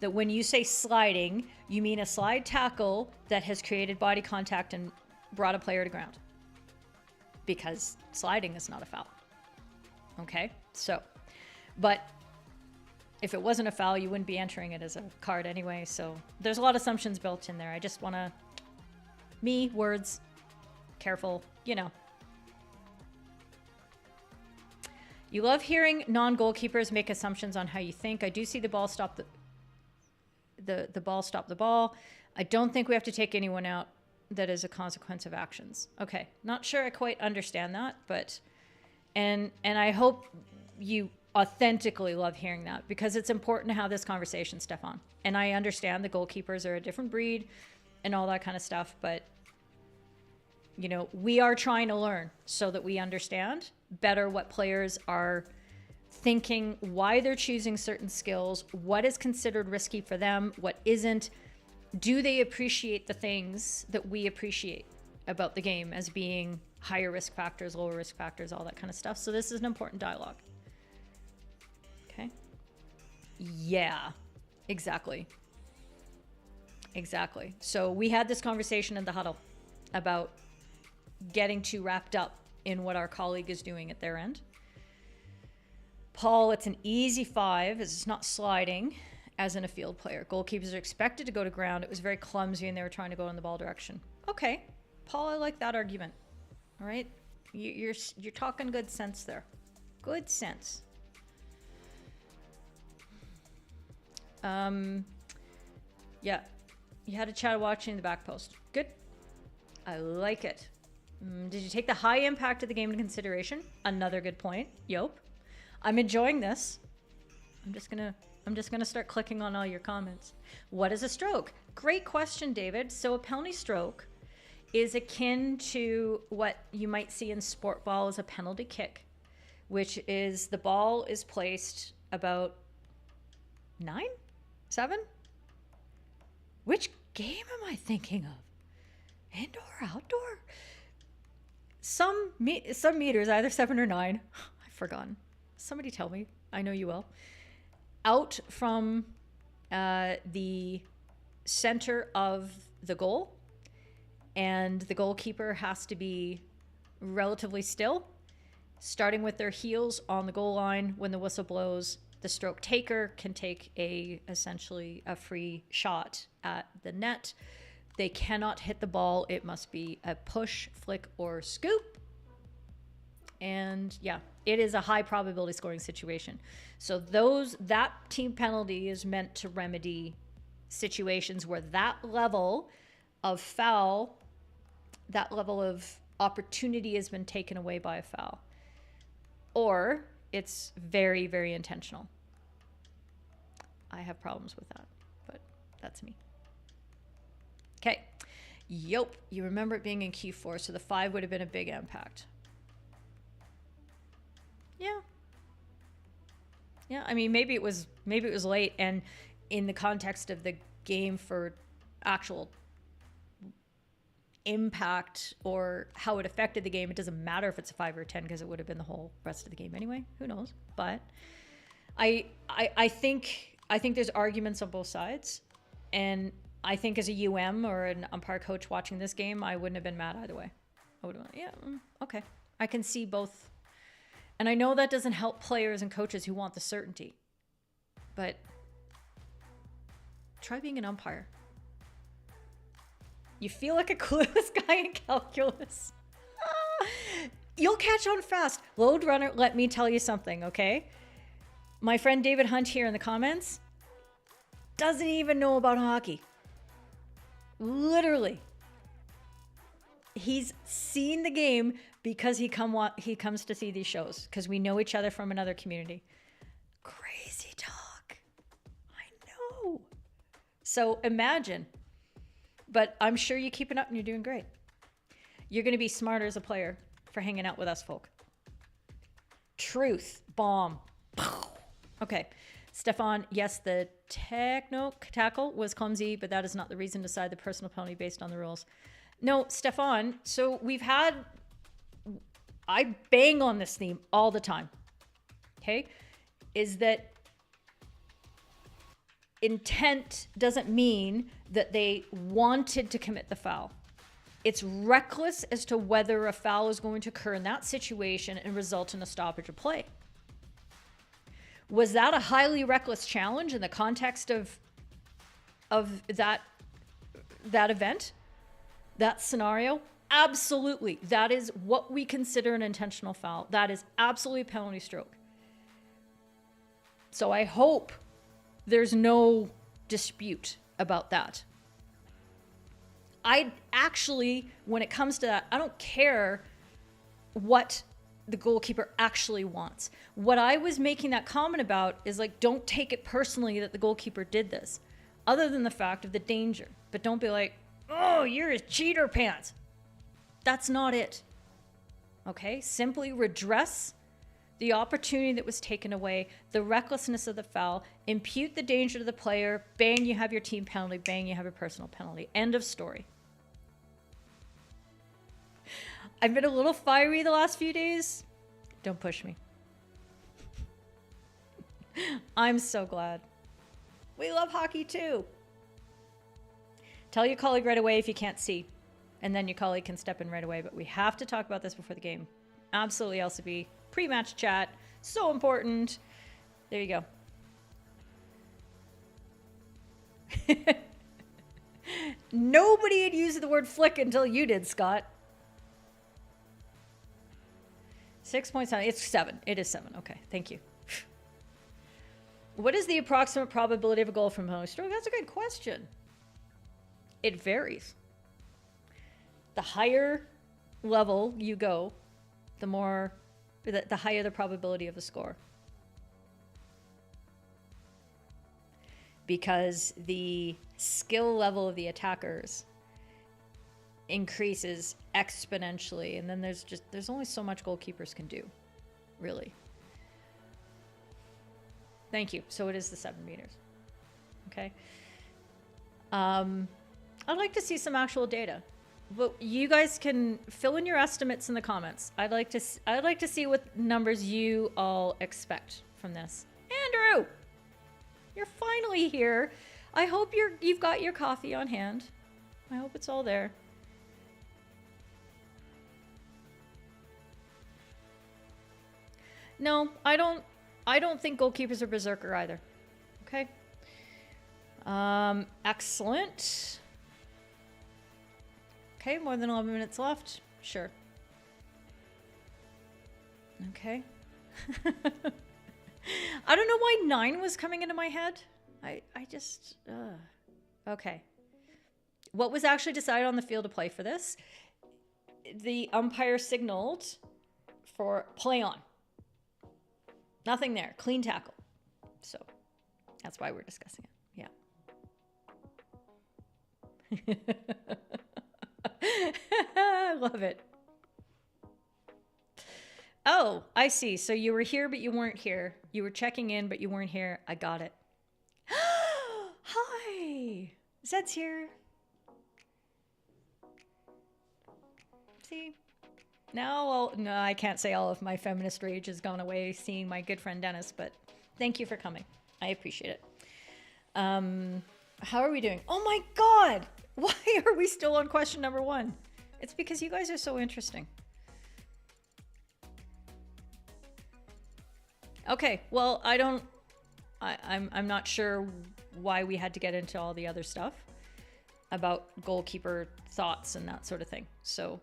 that when you say sliding, you mean a slide tackle that has created body contact and brought a player to ground. Because sliding is not a foul. Okay? So, but if it wasn't a foul, you wouldn't be entering it as a card anyway. So there's a lot of assumptions built in there. I just want to, words, careful, you know. You love hearing non-goalkeepers make assumptions on how you think. I do see the ball stop the ball stop the ball. I don't think we have to take anyone out that is a consequence of actions. Okay, not sure I quite understand that, but and I hope you authentically love hearing that, because it's important to have this conversation, Stefan. And I understand the goalkeepers are a different breed and all that kind of stuff, but you know, we are trying to learn so that we understand better what players are thinking, why they're choosing certain skills, what is considered risky for them, what isn't. Do they appreciate the things that we appreciate about the game as being higher risk factors, lower risk factors, all that kind of stuff. So this is an important dialogue. Okay. Yeah, exactly. Exactly. So we had this conversation in the huddle about getting too wrapped up in what our colleague is doing at their end. Paul, it's an easy 5 as it's not sliding as in a field player. Goalkeepers are expected to go to ground. It was very clumsy and they were trying to go in the ball direction. Okay, Paul, I like that argument. All right, you're talking good sense there. Good sense. Yeah, you had a chat watching the back post. Good. I like it. Did you take the high impact of the game into consideration? Another good point. Yep. I'm enjoying this. I'm just gonna start clicking on all your comments. What is a stroke? Great question, David. So a penalty stroke is akin to what you might see in sport ball as a penalty kick, which is the ball is placed about 9, 7. Which game am I thinking of? Indoor, outdoor? Some meters, either 7 or 9. I've forgotten. Somebody tell me. I know you will. Out from the center of the goal, and the goalkeeper has to be relatively still, starting with their heels on the goal line. When the whistle blows, the stroke taker can take essentially a free shot at the net. They cannot hit the ball. It must be a push, flick, or scoop. And yeah, it is a high probability scoring situation. So that team penalty is meant to remedy situations where that level of foul, that level of opportunity has been taken away by a foul. Or it's very, very intentional. I have problems with that, but that's me. Okay. Yep. You remember it being in Q4, so the 5 would have been a big impact. Yeah. Yeah, I mean, maybe it was late, and in the context of the game for actual impact or how it affected the game, it doesn't matter if it's a 5 or a 10 because it would have been the whole rest of the game anyway. Who knows? But I think there's arguments on both sides, and I think as a UM or an umpire coach watching this game, I wouldn't have been mad either way. I would have been, yeah, okay. I can see both. And I know that doesn't help players and coaches who want the certainty, but try being an umpire. You feel like a clueless guy in calculus. You'll catch on fast. Load runner, let me tell you something, okay? My friend David Hunt here in the comments doesn't even know about hockey. Literally. he's seen the game because he comes to see these shows because we know each other from another community. Crazy talk. I know. So imagine. But I'm sure you keep it up and you're doing great. You're going to be smarter as a player for hanging out with us folk. Truth. Bomb. Okay. Stefan, yes, the techno tackle was clumsy, but that is not the reason to decide the personal penalty based on the rules. No, Stefan, so I bang on this theme all the time. Okay? Is that intent doesn't mean that they wanted to commit the foul. It's reckless as to whether a foul is going to occur in that situation and result in a stoppage of play. Was that a highly reckless challenge in the context of that event, that scenario? Absolutely. That is what we consider an intentional foul. That is absolutely a penalty stroke. So I hope there's no dispute about that. I actually, when it comes to that, I don't care what the goalkeeper actually wants. What I was making that comment about is like, don't take it personally that the goalkeeper did this, other than the fact of the danger. But don't be like, oh, you're a cheater pants. That's not it. Okay? Simply redress the opportunity that was taken away, the recklessness of the foul, impute the danger to the player, bang, you have your team penalty, bang, you have your personal penalty. End of story. I've been a little fiery the last few days. Don't push me. I'm so glad. We love hockey too. Tell your colleague right away if you can't see. And then your colleague can step in right away. But we have to talk about this before the game. Absolutely, LCB. Pre-match chat. So important. There you go. Nobody had used the word flick until you did, Scott. 6.7. It's 7. It is 7. Okay, thank you. What is the approximate probability of a goal from penalty stroke? That's a good question. It varies. The higher level you go, the higher the probability of a score. Because the skill level of the attackers increases exponentially, and then there's only so much goalkeepers can do, really. Thank you. So it is the 7 meters. Okay. I'd like to see some actual data. But you guys can fill in your estimates in the comments. I'd like to see what numbers you all expect from this. Andrew, you're finally here. I hope you've got your coffee on hand. I hope it's all there. No, I don't think goalkeepers are berserker either. Okay. Excellent. Okay, more than 11 minutes left. Sure. Okay. I don't know why 9 was coming into my head. I just, okay. What was actually decided on the field of play for this? The umpire signaled for play on. Nothing there. Clean tackle. So that's why we're discussing it. Yeah. I love it. Oh, I see. So you were here, but you weren't here. You were checking in, but you weren't here. I got it. Hi. Zed's here. See? Now, no, I can't say all of my feminist rage has gone away seeing my good friend Dennis, but thank you for coming. I appreciate it. How are we doing? Oh my God! Why are we still on question number 1? It's because you guys are so interesting. Okay, well, I'm not sure why we had to get into all the other stuff about goalkeeper thoughts and that sort of thing. So,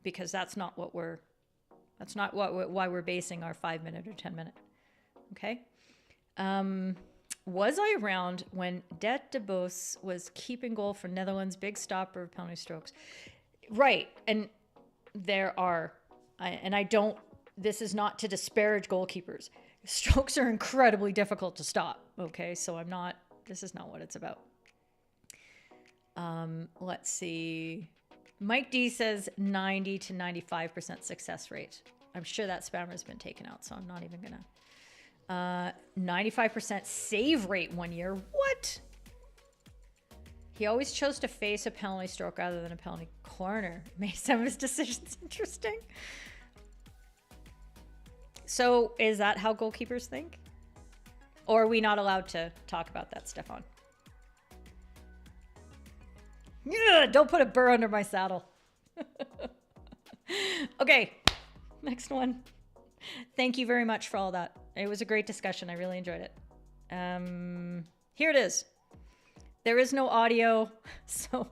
because that's not why we're basing our 5-minute or 10-minute. Okay. Was I around when Det de Bos was keeping goal for Netherlands, big stopper of penalty strokes? Right. And there are, and I don't, this is not to disparage goalkeepers. Strokes are incredibly difficult to stop. Okay. So I'm not, this is not what it's about. Let's see. Mike D says 90 to 95% success rate. I'm sure that spammer's been taken out, so I'm not even gonna. 95% save rate 1 year. What? He always chose to face a penalty stroke rather than a penalty corner. Made some of his decisions interesting. So is that how goalkeepers think? Or are we not allowed to talk about that, Stefan? Yeah, don't put a burr under my saddle. Okay, next one. Thank you very much for all that. It was a great discussion. I really enjoyed it. Here it is. There is no audio. So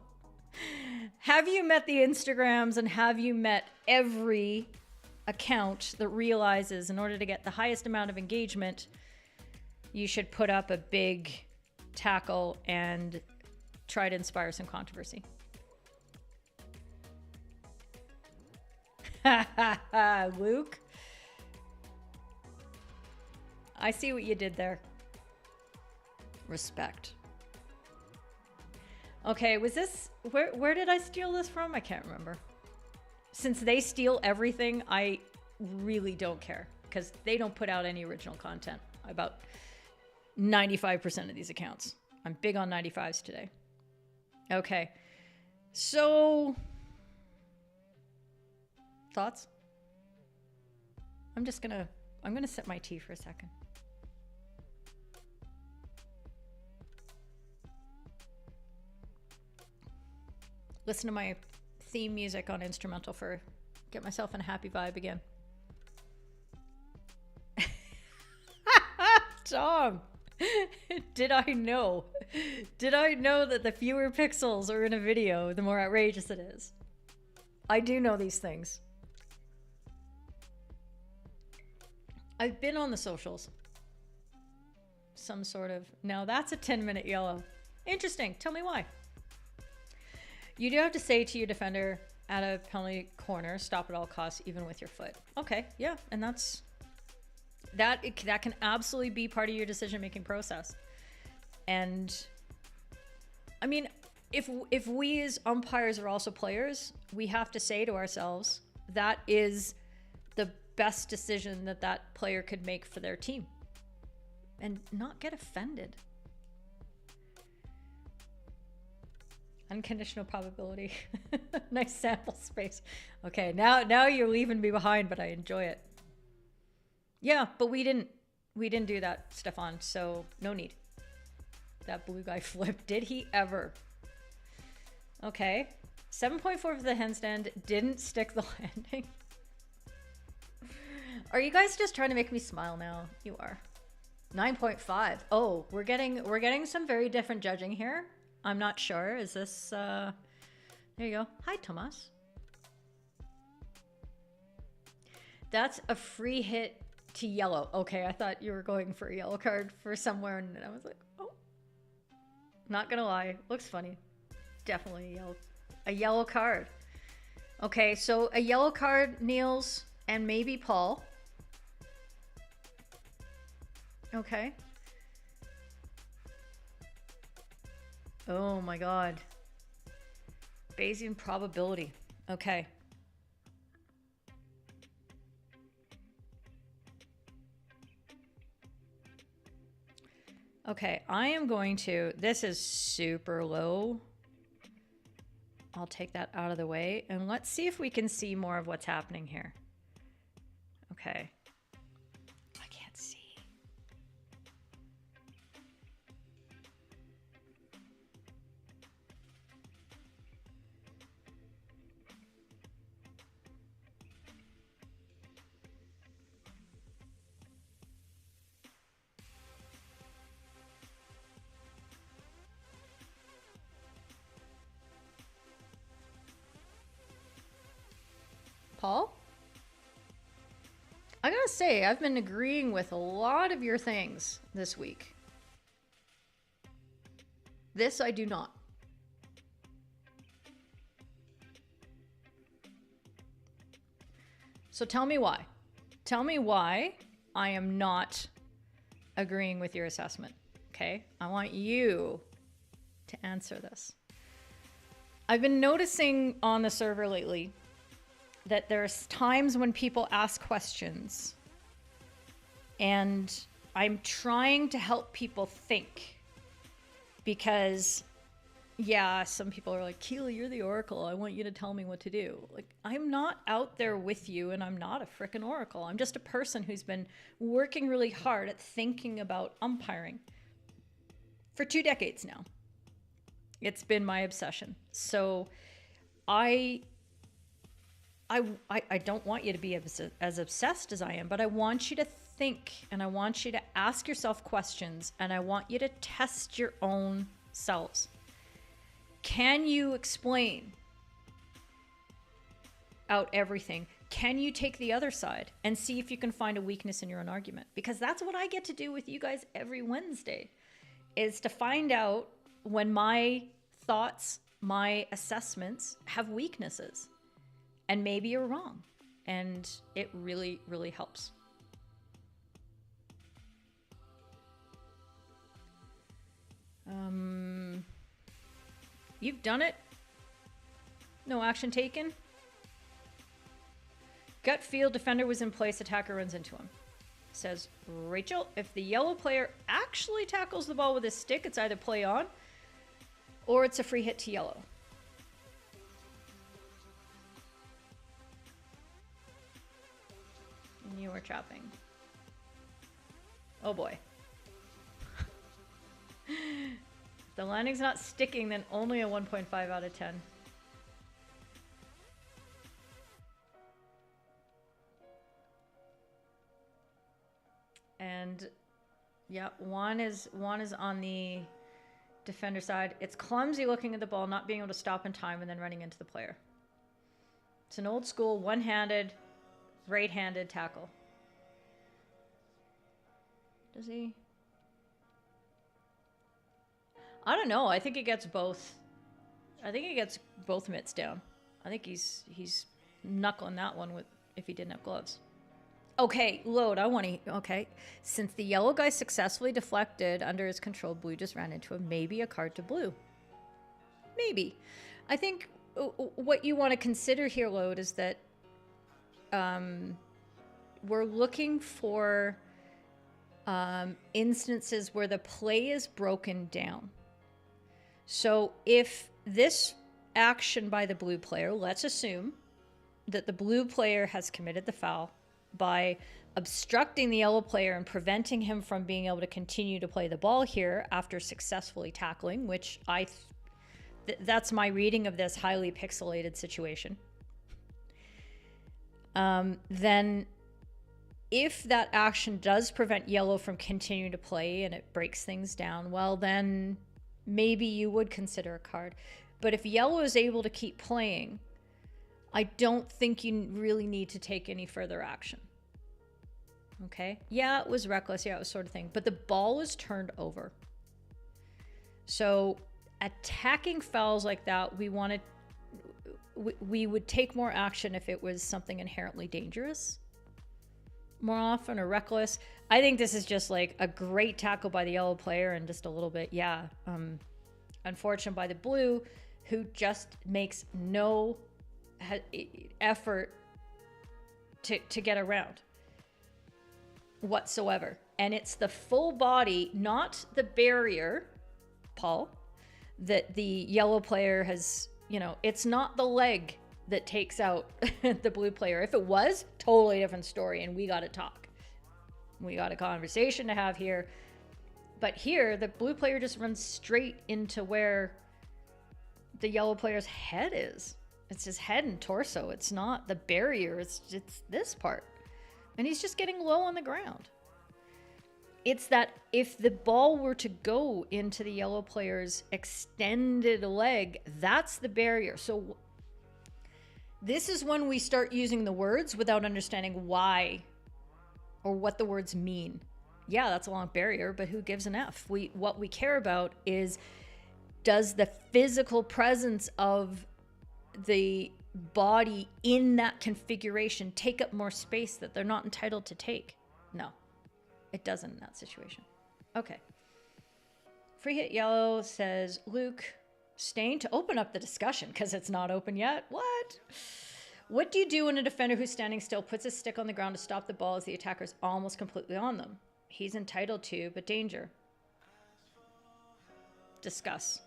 have you met the Instagrams and have you met every account that realizes in order to get the highest amount of engagement, you should put up a big tackle and try to inspire some controversy? Luke, I see what you did there. Respect. Okay, was this, where did I steal this from? I can't remember. Since they steal everything, I really don't care because they don't put out any original content. About 95% of these accounts. I'm big on 95s today. Okay, so thoughts? I'm gonna sip my tea for a second. Listen to my theme music on instrumental for get myself in a happy vibe again. Tom, did I know that the fewer pixels are in a video, the more outrageous it is? I do know these things. I've been on the socials. Some sort of, now that's a 10-minute yellow. Interesting, tell me why. You do have to say to your defender at a penalty corner, stop at all costs, even with your foot. Okay, yeah, and that can absolutely be part of your decision-making process. And I mean, if we as umpires are also players, we have to say to ourselves, that is the best decision that player could make for their team. And not get offended. Unconditional probability. Nice sample space. Okay, now you're leaving me behind, but I enjoy it. Yeah, but we didn't do that, Stefan, so no need. That blue guy flipped. Did he ever? Okay. 7.4 for the handstand. Didn't stick the landing. Are you guys just trying to make me smile now? You are. 9.5. Oh, we're getting some very different judging here. I'm not sure. Is this there you go. Hi, Tomas. That's a free hit to yellow. Okay, I thought you were going for a yellow card for somewhere, and I was like, oh. Not gonna lie, looks funny. Definitely a yellow card. Okay, so a yellow card, Niels, and maybe Paul. Okay. Oh my God. Bayesian probability. Okay. Okay, I am going to, this is super low. I'll take that out of the way and let's see if we can see more of what's happening here. Okay. I can't see. Paul? I gotta say, I've been agreeing with a lot of your things this week. This I do not. So tell me why. Tell me why I am not agreeing with your assessment. Okay? I want you to answer this. I've been noticing on the server lately that there's times when people ask questions and I'm trying to help people think, because yeah, some people are like, Keely, you're the oracle. I want you to tell me what to do. Like, I'm not out there with you, and I'm not a frickin' oracle. I'm just a person who's been working really hard at thinking about umpiring for 2 decades now. It's been my obsession. So I don't want you to be as obsessed as I am, but I want you to think, and I want you to ask yourself questions, and I want you to test your own selves. Can you explain out everything? Can you take the other side and see if you can find a weakness in your own argument? Because that's what I get to do with you guys every Wednesday, is to find out when my thoughts, my assessments have weaknesses. And maybe you're wrong. And it really, really helps. You've done it. No action taken. Gut feel, defender was in place, attacker runs into him. Says Rachel, if the yellow player actually tackles the ball with his stick, it's either play on or it's a free hit to yellow. And you are trapping. Oh boy. If the landing's not sticking, then only a 1.5 out of 10. And yeah, one is on the defender side. It's clumsy looking at the ball, not being able to stop in time, and then running into the player. It's an old school one-handed, right-handed tackle. Does he? I don't know. I think he gets both. I think he gets both mitts down. I think he's knuckling that one with if he didn't have gloves. Okay, load. I want to. Okay, since the yellow guy successfully deflected under his control, blue just ran into him. Maybe a card to blue. Maybe. I think what you want to consider here, load, is that we're looking for instances where the play is broken down. So if this action by the blue player, let's assume that the blue player has committed the foul by obstructing the yellow player and preventing him from being able to continue to play the ball here after successfully tackling, which that's my reading of this highly pixelated situation. Then if that action does prevent yellow from continuing to play and it breaks things down, well, then maybe you would consider a card. But if yellow is able to keep playing, I don't think you really need to take any further action. Okay? Yeah, it was reckless. Yeah, it was sort of thing. But the ball was turned over. So attacking fouls like that, we would take more action if it was something inherently dangerous more often, or reckless. I think this is just like a great tackle by the yellow player and just a little bit, unfortunate by the blue, who just makes no effort to get around whatsoever. And it's the full body, not the barrier, Paul, that the yellow player has, it's not the leg that takes out the blue player. If it was, totally different story, and we got to talk. We got a conversation to have here. But here, the blue player just runs straight into where the yellow player's head is. It's his head and torso. It's not the barrier. It's this part. And he's just getting low on the ground. It's that if the ball were to go into the yellow player's extended leg, that's the barrier. So this is when we start using the words without understanding why or what the words mean. Yeah, that's a long barrier, but who gives an F? What we care about is, does the physical presence of the body in that configuration take up more space that they're not entitled to take? No, it doesn't in that situation. Okay. Free hit yellow, says Luke. Staying to open up the discussion because it's not open yet. What do you do when a defender who's standing still puts his stick on the ground to stop the ball as the attacker's almost completely on them? He's entitled to, but danger. Discuss.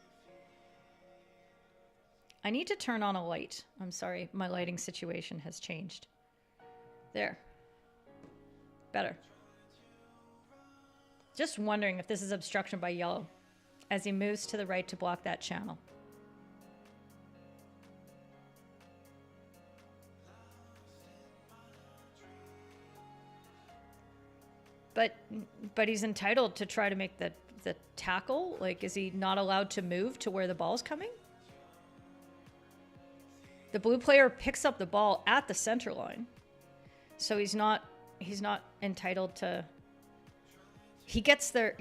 I need to turn on a light. I'm sorry, my lighting situation has changed. There. Better. Just wondering if this is obstruction by yellow as he moves to the right to block that channel. But he's entitled to try to make the tackle. Like, is he not allowed to move to where the ball's coming? The blue player picks up the ball at the center line. So he's not entitled to, he gets there,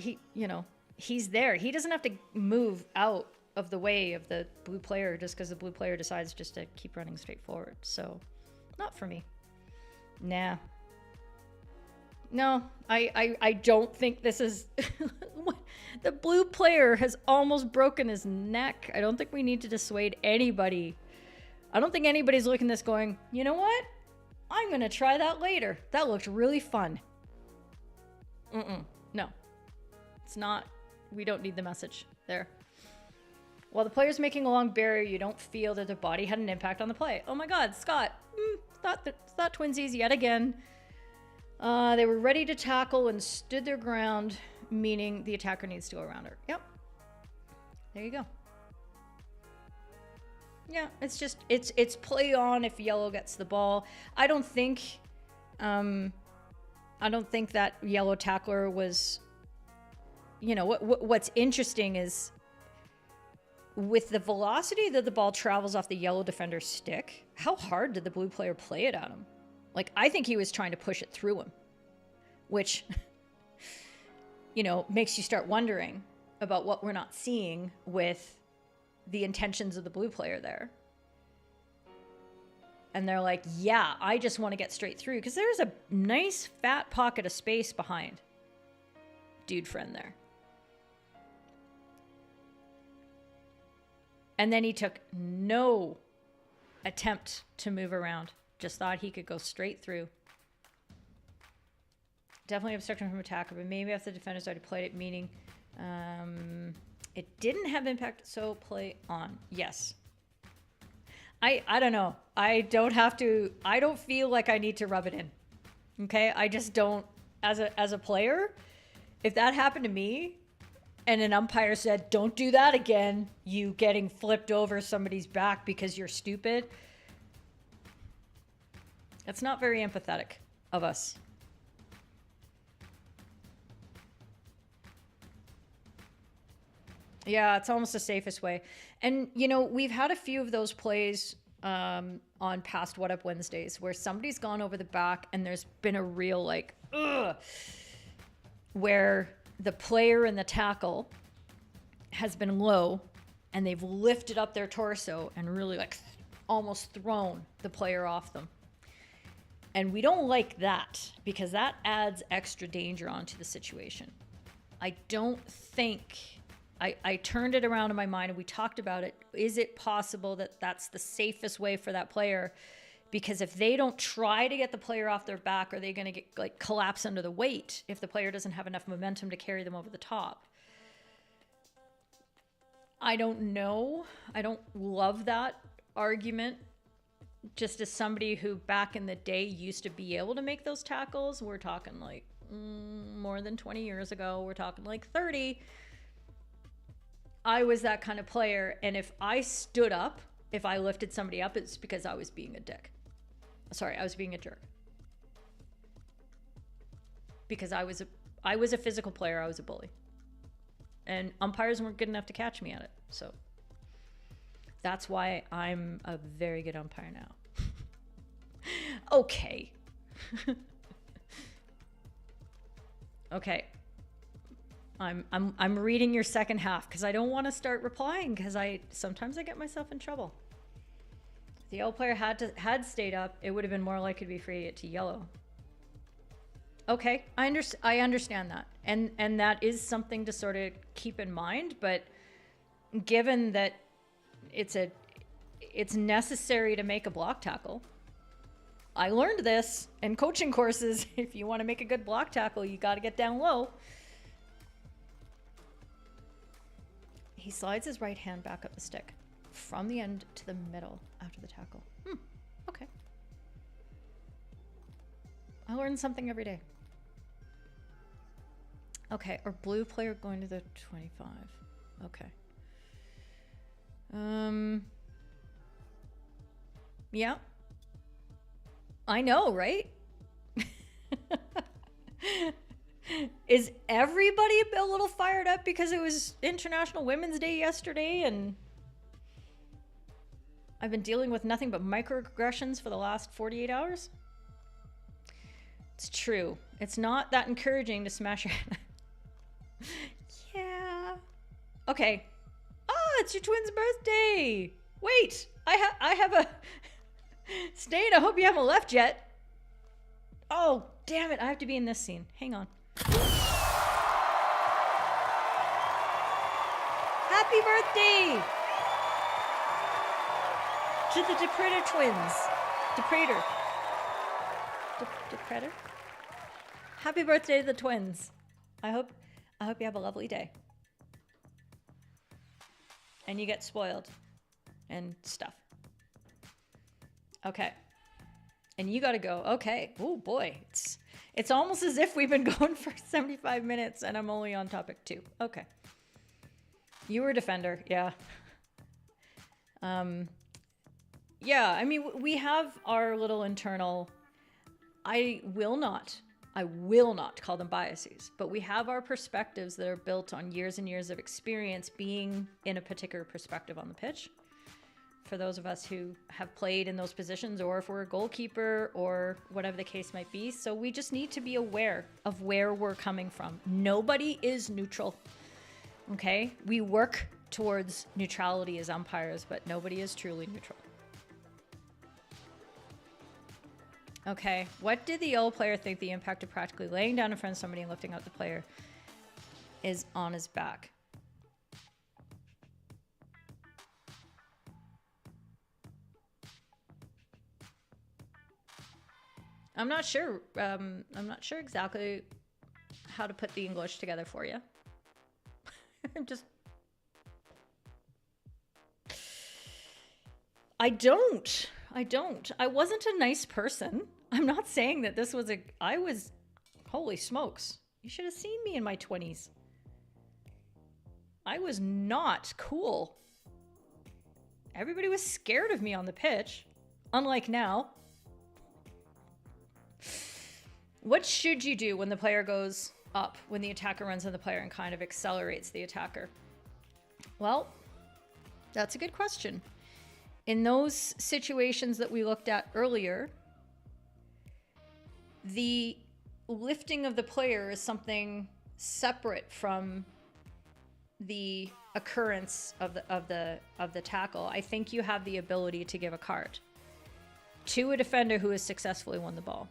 he's there. He doesn't have to move out of the way of the blue player just because the blue player decides just to keep running straight forward. So, not for me. Nah. No, I don't think this is... The blue player has almost broken his neck. I don't think we need to dissuade anybody. I don't think anybody's looking at this going, you know what? I'm going to try that later. That looked really fun. No. It's not... We don't need the message there. While the player's making a long barrier, you don't feel that the body had an impact on the play. Oh my god, Scott. Thought twinsies yet again. They were ready to tackle and stood their ground, meaning the attacker needs to go around her. Yep. There you go. Yeah, it's just, it's play on if yellow gets the ball. I don't think that yellow tackler was, what's interesting is with the velocity that the ball travels off the yellow defender's stick, how hard did the blue player play it at him? Like, I think he was trying to push it through him, which, makes you start wondering about what we're not seeing with the intentions of the blue player there. And they're like, yeah, I just want to get straight through because there's a nice fat pocket of space behind dude friend there. And then he took no attempt to move around. Just thought he could go straight through. Definitely obstruction from attacker, but maybe if the defenders already played it, meaning it didn't have impact, so play on. Yes. I don't know. I don't feel like I need to rub it in. Okay? I just don't, as a player, if that happened to me and an umpire said, don't do that again, you getting flipped over somebody's back because you're stupid, that's not very empathetic of us. Yeah, it's almost the safest way. And, we've had a few of those plays on past What Up Wednesdays where somebody's gone over the back and there's been a real, where the player in the tackle has been low and they've lifted up their torso and really, almost thrown the player off them. And we don't like that because that adds extra danger onto the situation. I don't think... I turned it around in my mind and we talked about it. Is it possible that that's the safest way for that player? Because if they don't try to get the player off their back, are they going to get collapse under the weight if the player doesn't have enough momentum to carry them over the top? I don't know. I don't love that argument. Just as somebody who back in the day used to be able to make those tackles, we're talking more than 20 years ago. We're talking 30. I was that kind of player, and if I stood up, if I lifted somebody up, it's because I was being a dick. Sorry, I was being a jerk. Because I was a physical player, I was a bully. And umpires weren't good enough to catch me at it. So that's why I'm a very good umpire now. Okay. Okay. I'm reading your second half because I don't want to start replying because sometimes I get myself in trouble. If the yellow player had stayed up, it would have been more likely to be free to yellow. Okay, I understand that. And that is something to sort of keep in mind, but given that it's necessary to make a block tackle. I learned this in coaching courses. If you want to make a good block tackle, you got to get down low. He slides his right hand back up the stick from the end to the middle after the tackle. Okay. I learn something every day. Okay, or blue player going to the 25. Okay. Yeah. I know, right? Is everybody a little fired up because it was International Women's Day yesterday and I've been dealing with nothing but microaggressions for the last 48 hours? It's true. It's not that encouraging to smash your head. Yeah. Okay. Oh, it's your twin's birthday. Wait, I have a... Stain, I hope you haven't left yet. Oh, damn it. I have to be in this scene. Hang on. Happy birthday to the DePredator twins. DePredator. DePredator? Happy birthday to the twins. I hope you have a lovely day. And you get spoiled and stuff. Okay. And you got to go. Okay. Oh boy. It's almost as if we've been going for 75 minutes and I'm only on topic 2. Okay. You were a defender. Yeah. Yeah, I mean, we have our little internal, I will not call them biases, but we have our perspectives that are built on years and years of experience being in a particular perspective on the pitch. For those of us who have played in those positions, or if we're a goalkeeper or whatever the case might be. So we just need to be aware of where we're coming from. Nobody is neutral. Okay? We work towards neutrality as umpires, but nobody is truly neutral. Okay, what did the yellow player think the impact of practically laying down in front of somebody and lifting out the player is on his back? I'm not sure. I'm not sure exactly how to put the English together for you. I don't. I wasn't a nice person. I'm not saying that this was holy smokes. You should have seen me in my 20s. I was not cool. Everybody was scared of me on the pitch, unlike now. What should you do when the player goes up, when the attacker runs on the player and kind of accelerates the attacker? Well, that's a good question. In those situations that we looked at earlier, the lifting of the player is something separate from the occurrence of the tackle. I think you have the ability to give a card to a defender who has successfully won the ball.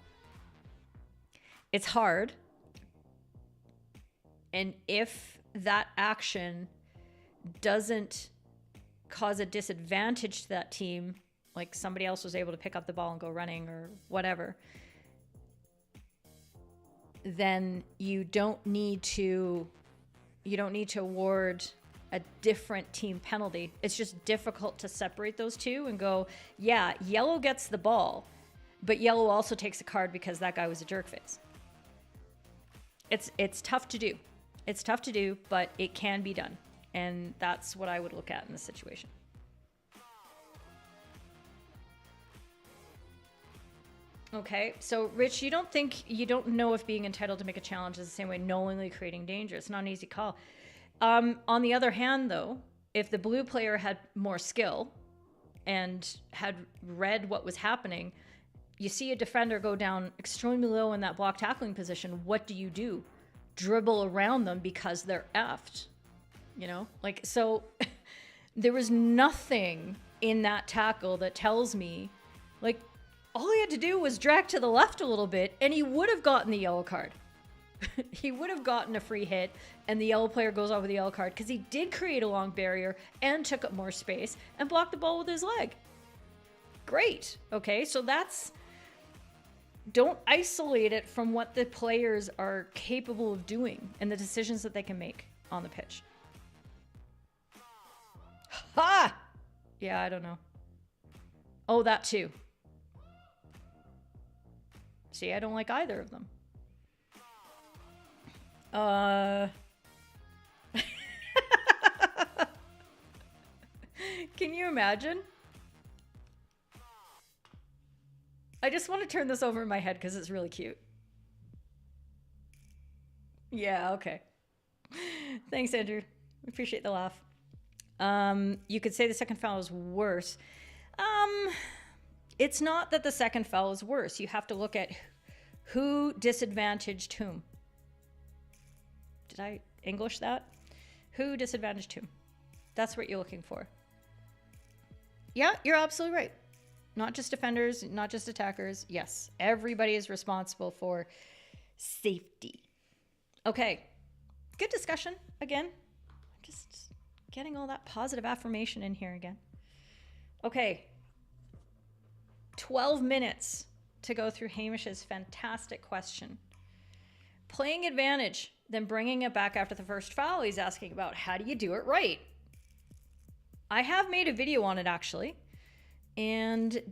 It's hard. And if that action doesn't cause a disadvantage to that team, like somebody else was able to pick up the ball and go running or whatever, then you don't need to award a different team penalty. It's just difficult to separate those two and go, yeah, yellow gets the ball, but yellow also takes a card because that guy was a jerk face. It's tough to do. It's tough to do, but it can be done. And that's what I would look at in this situation. Okay, so Rich, you don't know if being entitled to make a challenge is the same way knowingly creating danger. It's not an easy call. On the other hand, though, if the blue player had more skill and had read what was happening, you see a defender go down extremely low in that block tackling position, what do? Dribble around them because they're effed. You know, like, so there was nothing in that tackle that tells me, like, all he had to do was drag to the left a little bit and he would have gotten the yellow card. He would have gotten a free hit and the yellow player goes off with the yellow card because he did create a long barrier and took up more space and blocked the ball with his leg. Great. Okay, so that's... Don't isolate it from what the players are capable of doing and the decisions that they can make on the pitch. Ha! Yeah, I don't know. Oh, that too. See, I don't like either of them. Can you imagine? I just want to turn this over in my head because it's really cute. Yeah, okay. Thanks, Andrew. Appreciate the laugh. You could say the second foul is worse. It's not that the second foul is worse. You have to look at who disadvantaged whom. Did I English that? Who disadvantaged whom? That's what you're looking for. Yeah, you're absolutely right. Not just defenders, not just attackers. Yes, everybody is responsible for safety. Okay, good discussion again. Just getting all that positive affirmation in here again. Okay, 12 minutes to go through Hamish's fantastic question. Playing advantage, then bringing it back after the first foul. He's asking about how do you do it right? I have made a video on it actually. And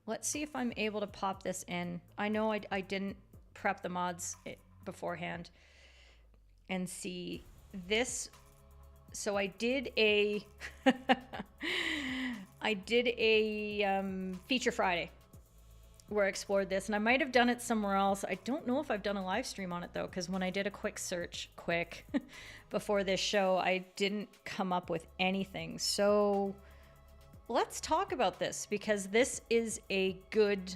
let's see if I'm able to pop this in. I know I didn't prep the mods beforehand and see this. So I did a, Feature Friday where I explored this, and I might have done it somewhere else. I don't know if I've done a live stream on it though, because when I did a quick search before this show, I didn't come up with anything. So let's talk about this because this is a good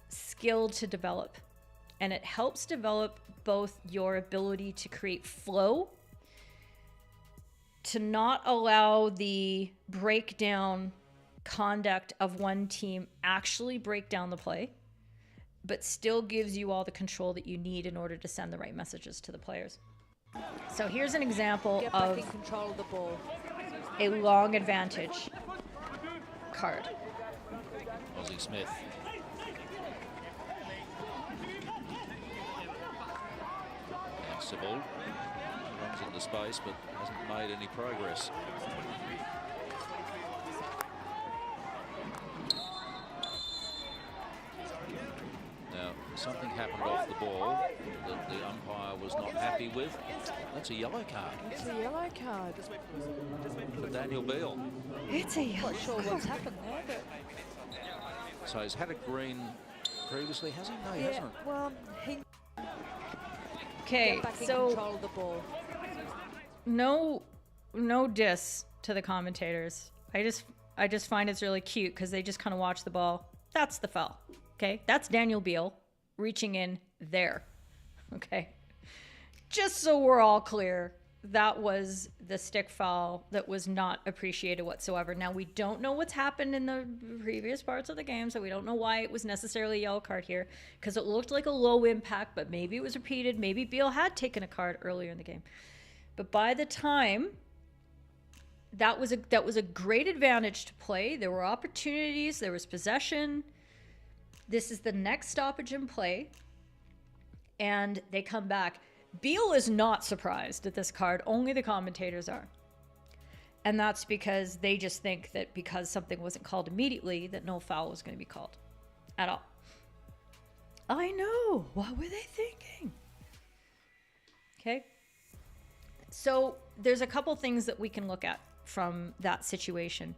skill to develop, and it helps develop both your ability to create flow, to not allow the breakdown conduct of one team actually break down the play, but still gives you all the control that you need in order to send the right messages to the players. So here's an example of control of the ball. A long advantage card. Ozzie Smith. And Sybil runs into space but hasn't made any progress. Now, something happened off the ball that the umpire was not happy with. That's a yellow card. It's a yellow card. For Daniel Beale. It's a yellow Not sure what's happened there, but So he's had a green previously, has he? No, he yeah, hasn't. well, he Okay, get back in so control of the ball. no diss to the commentators. I just find it's really cute because they just kind of watch the ball. That's the foul. Okay, that's Daniel Beale reaching in there. Okay, just so we're all clear, that was the stick foul that was not appreciated whatsoever. Now, we don't know what's happened in the previous parts of the game, so we don't know why it was necessarily a yellow card here, because it looked like a low impact, but maybe it was repeated. Maybe Beale had taken a card earlier in the game. But by the time, that was a great advantage to play. There were opportunities. There was possession. This is the next stoppage in play, and they come back. Beale is not surprised at this card. Only the commentators are. And that's because they just think that because something wasn't called immediately, that no foul was going to be called at all. I know. What were they thinking? Okay. So there's a couple things that we can look at from that situation.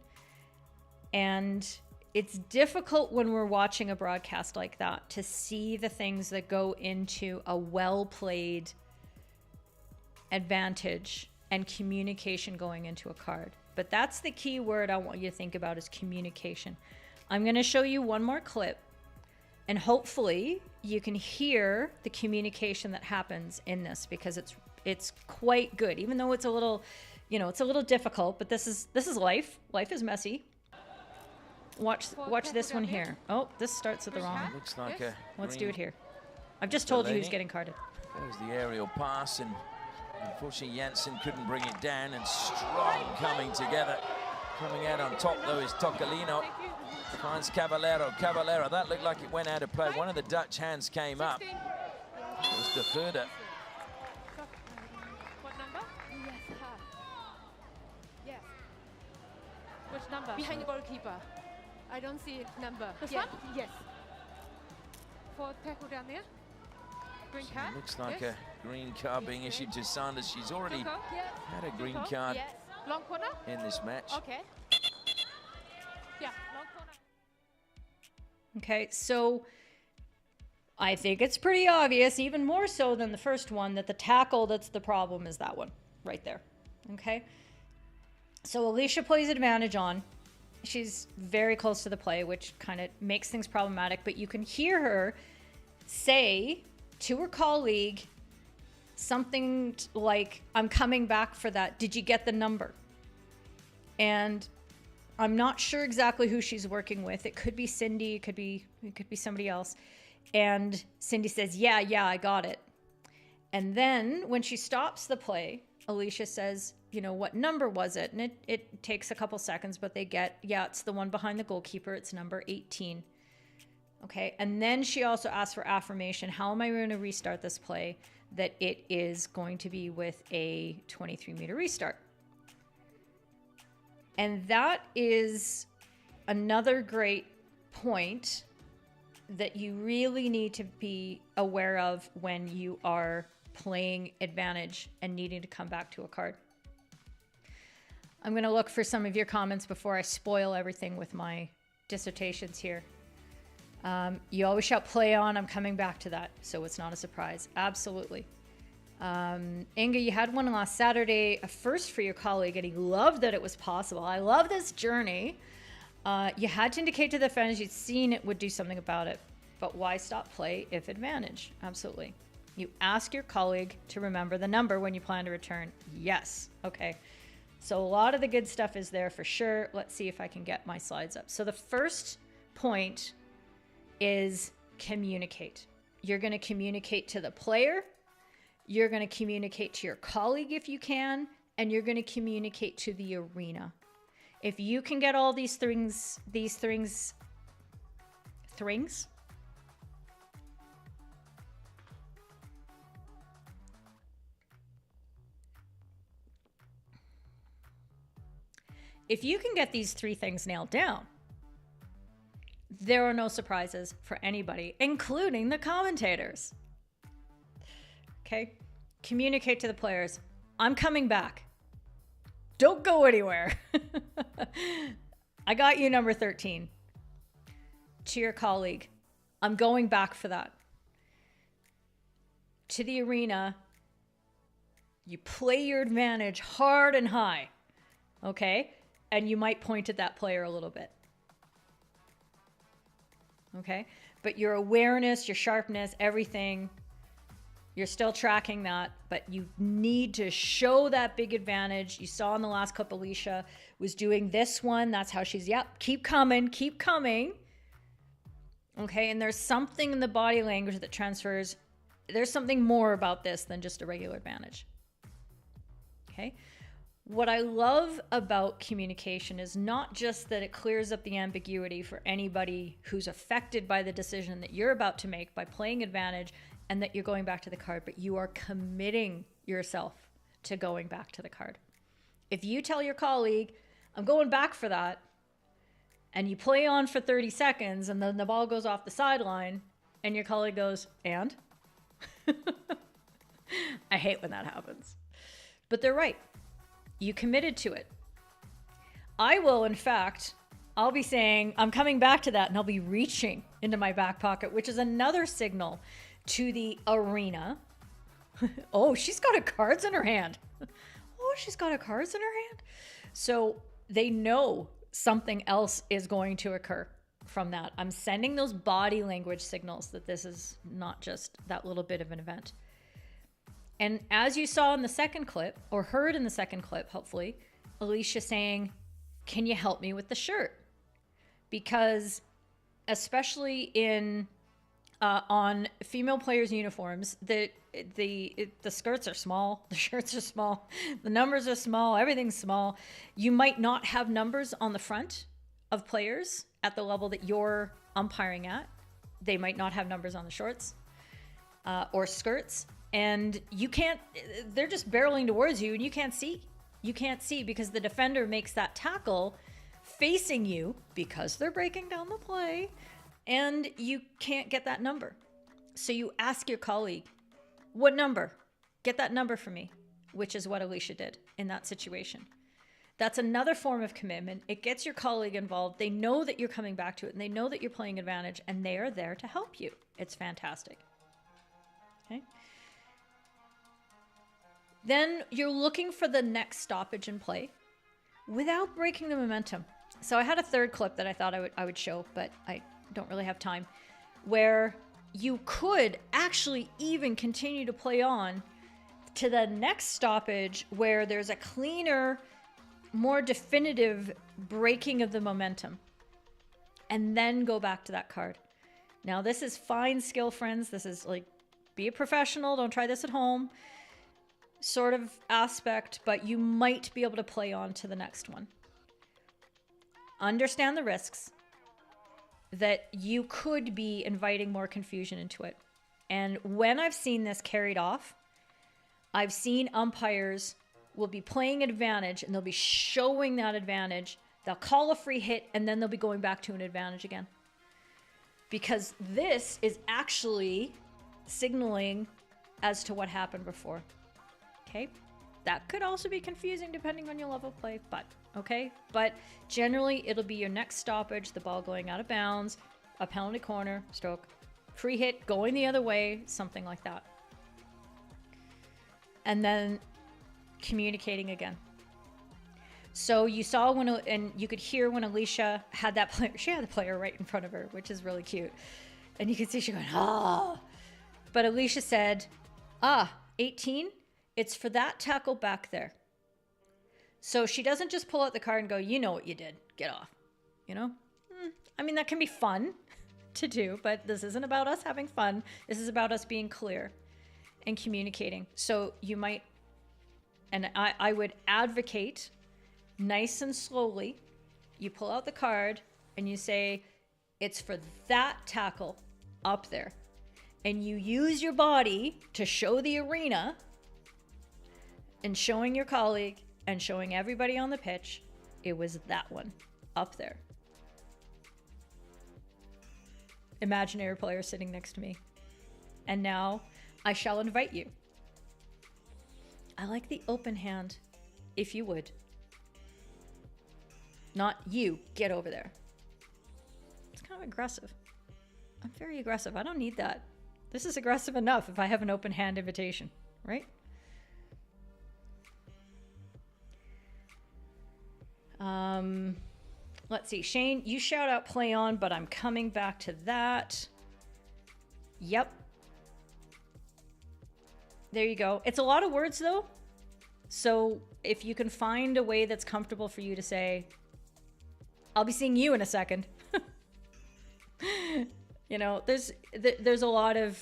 And it's difficult when we're watching a broadcast like that to see the things that go into a well-played advantage and communication going into a card. But that's the key word I want you to think about is communication. I'm going to show you one more clip, and hopefully you can hear the communication that happens in this, because it's quite good. Even though it's a little you know, it's a little difficult, but this is life. Life is messy. Watch this one here. Oh, this starts at the wrong. Looks like a Let's do green it here. I've just told you who's Delaney. getting carded. There's the aerial pass, and unfortunately Janssen couldn't bring it down, and strong coming together. Coming out on top though is Tocolino. Finds Caballero. Caballero, that looked like it went out of play. One of the Dutch hands came up. It was De Goede. What number? Yes. Which number? Behind the goalkeeper. I don't see a number. This Yeah, one? yes. For tackle down there. Green card. Looks like Yes. a green card being issued to Sanders. She's already Coco? Yes. had a green Coco? card Yes. Long corner. in this match. Okay. Yeah, long corner. Okay, so I think it's pretty obvious, even more so than the first one, that the tackle that's the problem is that one right there. Okay, so Alicia plays advantage on. She's very close to the play, which kind of makes things problematic, but you can hear her say to her colleague something like, I'm coming back for that. Did you get the number? And I'm not sure exactly who she's working with. It could be Cindy, it could be somebody else. And Cindy says, yeah, I got it. And then when she stops the play, Alicia says, you know, what number was it? And it takes a couple seconds, but they get, yeah, it's the one behind the goalkeeper. It's number 18. Okay, and then she also asks for affirmation. How am I going to restart this play? That it is going to be with a 23-meter restart. And that is another great point that you really need to be aware of when you are playing advantage and needing to come back to a card. I'm going to look for some of your comments before I spoil everything with my dissertations here. You always shout play on. I'm coming back to that, so it's not a surprise. Absolutely. Inga, you had one last Saturday, a first for your colleague, and he loved that it was possible. I love this journey. You had to indicate to the fans you'd seen it would do something about it, but why stop play if advantage? Absolutely. You ask your colleague to remember the number when you plan to return. Yes. Okay. So a lot of the good stuff is there for sure. Let's see if I can get my slides up. So the first point is communicate. You're going to communicate to the player. You're going to communicate to your colleague if you can, and you're going to communicate to the arena. If you can get all these things, if you can get these three things nailed down, there are no surprises for anybody, including the commentators. Okay? Communicate to the players. I'm coming back. Don't go anywhere. I got you number 13. To your colleague, I'm going back for that. To the arena, you play your advantage hard and high. Okay? And you might point at that player a little bit. Okay? But your awareness, your sharpness, everything, you're still tracking that, but you need to show that big advantage. You saw in the last clip, Alicia was doing this one. That's how she's, yep, keep coming, keep coming. Okay, and there's something in the body language that transfers. There's something more about this than just a regular advantage. Okay? What I love about communication is not just that it clears up the ambiguity for anybody who's affected by the decision that you're about to make by playing advantage and that you're going back to the card, but you are committing yourself to going back to the card. If you tell your colleague, I'm going back for that, and you play on for 30 seconds and then the ball goes off the sideline and your colleague goes, and? I hate when that happens. But they're right. You committed to it. I will, in fact, I'll be saying, I'm coming back to that, and I'll be reaching into my back pocket, which is another signal to the arena. Oh, she's got a cards in her hand. Oh, she's got a cards in her hand. So they know something else is going to occur from that. I'm sending those body language signals that this is not just that little bit of an event. And as you saw in the second clip, or heard in the second clip, hopefully, Alicia saying, can you help me with the shirt? Because especially in on female players' uniforms, the skirts are small, the shirts are small, the numbers are small, everything's small. You might not have numbers on the front of players at the level that you're umpiring at. They might not have numbers on the shorts or skirts. And you can't, they're just barreling towards you and you can't see. You can't see because the defender makes that tackle facing you because they're breaking down the play and you can't get that number. So you ask your colleague, what number? Get that number for me, which is what Alicia did in that situation. That's another form of commitment. It gets your colleague involved. They know that you're coming back to it and they know that you're playing advantage and they are there to help you. It's fantastic. Okay. Then you're looking for the next stoppage in play without breaking the momentum. So I had a third clip that I thought I would show, but I don't really have time, where you could actually even continue to play on to the next stoppage where there's a cleaner, more definitive breaking of the momentum, and then go back to that card. Now, this is fine skill, friends. This is like, be a professional. Don't try this at home sort of aspect, but you might be able to play on to the next one. Understand the risks that you could be inviting more confusion into it. And when I've seen this carried off, I've seen umpires will be playing advantage and they'll be showing that advantage. They'll call a free hit and then they'll be going back to an advantage again. Because this is actually signaling as to what happened before. Okay, that could also be confusing depending on your level of play, but okay. But generally, it'll be your next stoppage, the ball going out of bounds, a penalty corner, stroke, free hit, going the other way, something like that. And then communicating again. So you saw when, and you could hear when Alicia had that player, she had the player right in front of her, which is really cute. And you could see she going, ah. But Alicia said, 18? It's for that tackle back there. So she doesn't just pull out the card and go, you know what you did. Get off. You know? I mean, that can be fun to do, but this isn't about us having fun. This is about us being clear and communicating. So you might, and I would advocate nice and slowly, you pull out the card and you say, it's for that tackle up there. And you use your body to show the arena and showing your colleague and showing everybody on the pitch, it was that one up there. Imaginary player sitting next to me. And now I shall invite you. I like the open hand, if you would. Not you, get over there. It's kind of aggressive. I'm very aggressive. I don't need that. This is aggressive enough if I have an open hand invitation, right? Let's see. Shane, you shout out play on, but I'm coming back to that. Yep. There you go. It's a lot of words though. So if you can find a way that's comfortable for you to say, I'll be seeing you in a second. You know, there's a lot of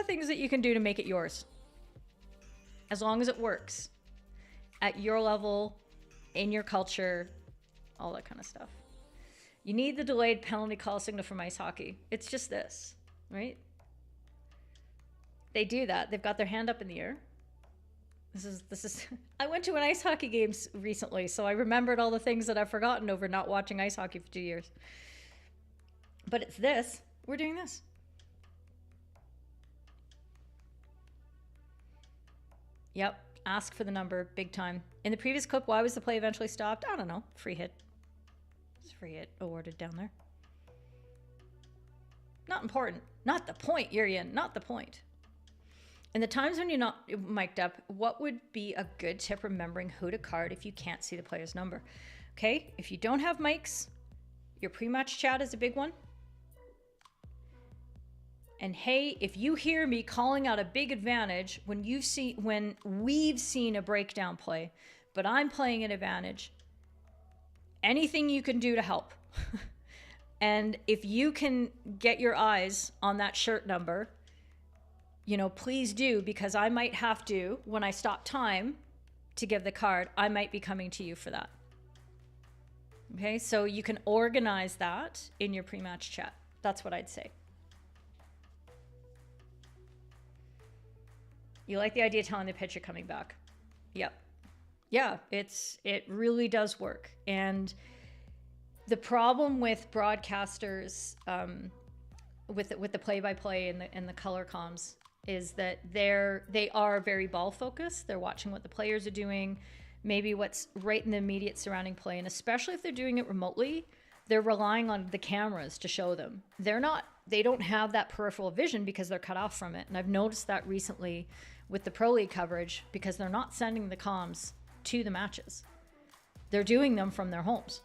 things that you can do to make it yours. As long as it works at your level, in your culture, all that kind of stuff. You need the delayed penalty call signal from ice hockey. It's just this, right? They do that. They've got their hand up in the air. This is I went to an ice hockey game recently, so I remembered all the things that I've forgotten over not watching ice hockey for 2 years. But it's this. We're doing this. Yep. Ask for the number. Big time. In the previous clip, why was the play eventually stopped? I don't know. Free hit. It's free hit awarded down there. Not important. Not the point, Urian. Not the point. In the times when you're not mic'd up, what would be a good tip remembering who to card if you can't see the player's number? Okay, if you don't have mics, your pre-match chat is a big one. And hey, if you hear me calling out a big advantage when we've seen a breakdown play, but I'm playing an advantage, anything you can do to help. And if you can get your eyes on that shirt number, you know, please do, because I might have to, when I stop time to give the card, I might be coming to you for that. Okay, so you can organize that in your pre-match chat. That's what I'd say. You like the idea of telling the pitcher coming back? Yep. Yeah, it really does work. And the problem with broadcasters, with the play-by-play and the color comms, is that they are very ball focused. They're watching what the players are doing, maybe what's right in the immediate surrounding play, and especially if they're doing it remotely, they're relying on the cameras to show them. They don't have that peripheral vision because they're cut off from it. And I've noticed that recently with the Pro League coverage, because they're not sending the comms to the matches. They're doing them from their homes.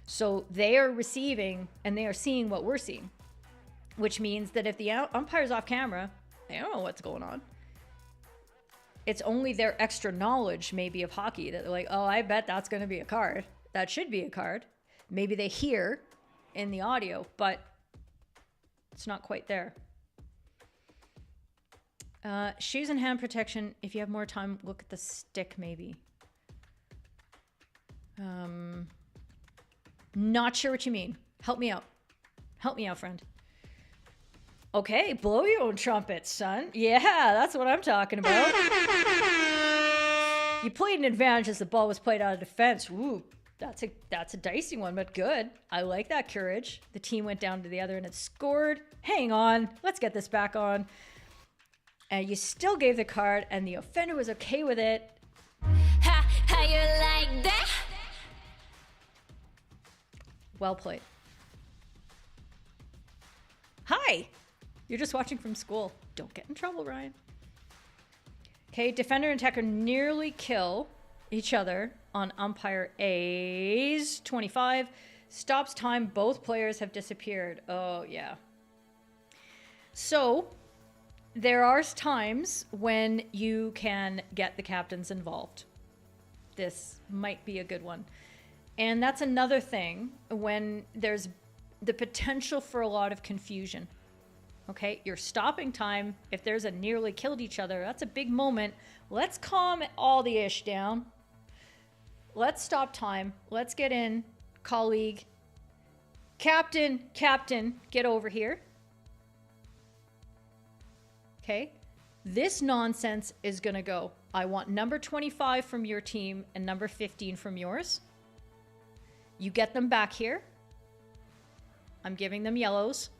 So they are receiving and they are seeing what we're seeing, which means that if the umpire's off camera, they don't know what's going on. It's only their extra knowledge maybe of hockey that they're like, oh, I bet that's going to be a card. That should be a card. Maybe they hear in the audio, but it's not quite there. Shoes and hand protection. If you have more time, look at the stick maybe. Not sure what you mean. Help me out. Help me out, friend. Okay, blow your own trumpet, son. Yeah, that's what I'm talking about. You played an advantage as the ball was played out of defense. Ooh, that's a dicey one, but good. I like that courage. The team went down to the other and it scored. Hang on, let's get this back on. And you still gave the card, and the offender was okay with it. How you like that? Well played. Hi! You're just watching from school. Don't get in trouble, Ryan. Okay, defender and attacker nearly kill each other on umpire A's 25. Stops time. Both players have disappeared. Oh, yeah. So, there are times when you can get the captains involved. This might be a good one. And that's another thing when there's the potential for a lot of confusion. Okay, you're stopping time. If there's a nearly killed each other, that's a big moment. Let's calm all the ish down. Let's stop time. Let's get in. Colleague. Captain, get over here. Okay, this nonsense is gonna go. I want number 25 from your team and number 15 from yours. You get them back here. I'm giving them yellows.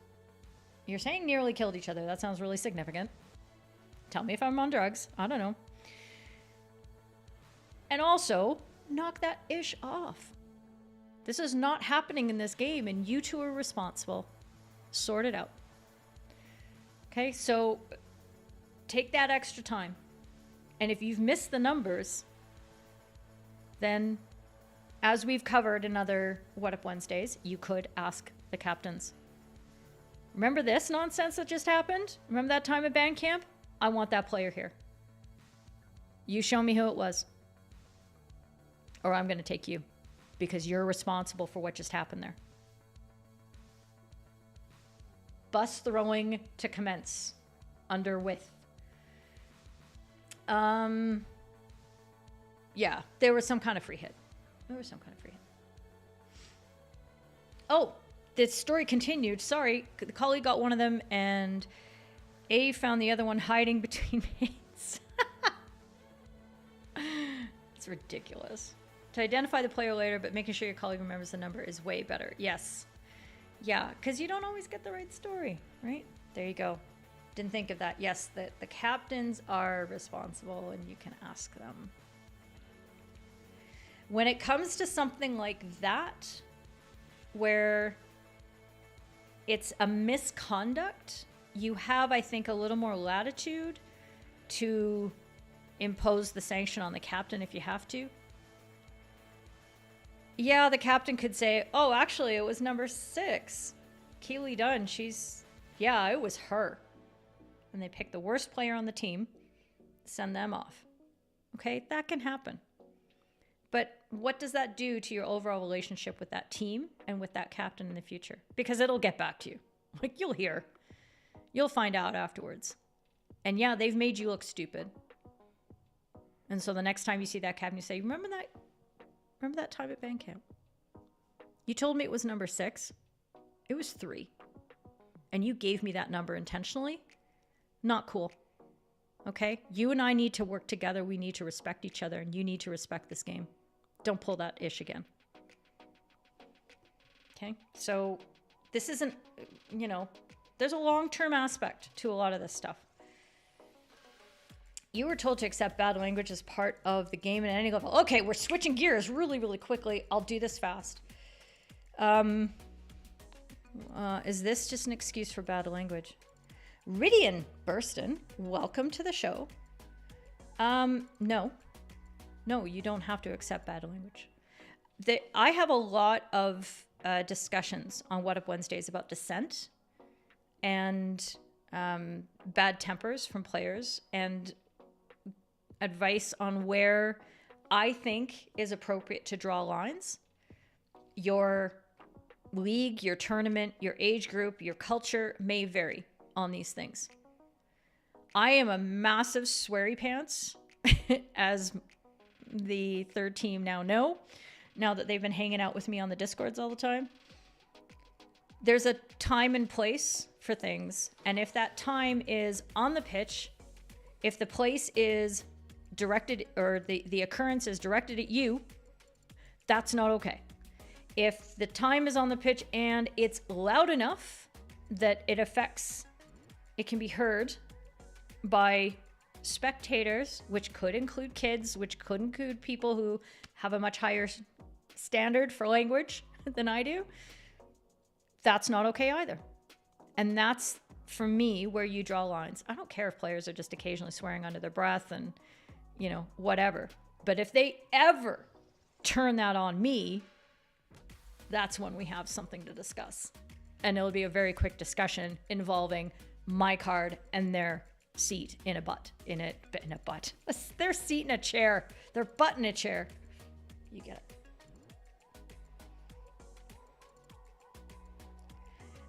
You're saying nearly killed each other. That sounds really significant. Tell me if I'm on drugs. I don't know. And also, knock that ish off. This is not happening in this game, and you two are responsible. Sort it out. Okay, so take that extra time. And if you've missed the numbers, then as we've covered in other What Up Wednesdays, you could ask the captains. Remember this nonsense that just happened? Remember that time at band camp? I want that player here. You show me who it was. Or I'm going to take you. Because you're responsible for what just happened there. Bus throwing to commence. Under with. Yeah, there was some kind of free hit. Oh, this story continued. Sorry, the colleague got one of them, and A found the other one hiding between mates. It's ridiculous. To identify the player later, but making sure your colleague remembers the number is way better. Yes. Yeah, because you don't always get the right story, right? There you go. Didn't think of that. Yes, the captains are responsible, and you can ask them. When it comes to something like that, where it's a misconduct, you have, I think, a little more latitude to impose the sanction on the captain if you have to. Yeah, the captain could say, oh, actually, it was number 6. Keely Dunn, she's Yeah, it was her. And they picked the worst player on the team, send them off. Okay, that can happen. But what does that do to your overall relationship with that team and with that captain in the future? Because it'll get back to you. Like, you'll hear. You'll find out afterwards. And yeah, they've made you look stupid. And so the next time you see that captain, you say, remember that time at band camp? You told me it was number 6. It was 3. And you gave me that number intentionally. Not cool. Okay? You and I need to work together. We need to respect each other, and you need to respect this game. Don't pull that ish again. Okay? So this isn't, there's a long-term aspect to a lot of this stuff. You were told to accept bad language as part of the game at any level. Okay, we're switching gears really, really quickly. I'll do this fast. Is this just an excuse for bad language? Ridian Burston, welcome to the show. No, you don't have to accept bad language. I have a lot of discussions on What Up Wednesdays about dissent and bad tempers from players and advice on where I think is appropriate to draw lines. Your league, your tournament, your age group, your culture may vary on these things. I am a massive sweary pants, as the third team now know, now that they've been hanging out with me on the Discords all the time. There's a time and place for things, and if that time is on the pitch, if the place is directed, or the occurrence is directed at you, that's not okay. If the time is on the pitch and it's loud enough that it can be heard by spectators, which could include kids, which could include people who have a much higher standard for language than I do, that's not okay either. And that's, for me, where you draw lines. I don't care if players are just occasionally swearing under their breath and, whatever. But if they ever turn that on me, that's when we have something to discuss. And it'll be a very quick discussion involving my card and their seat in a butt. Their seat in a chair. Their butt in a chair. You get it.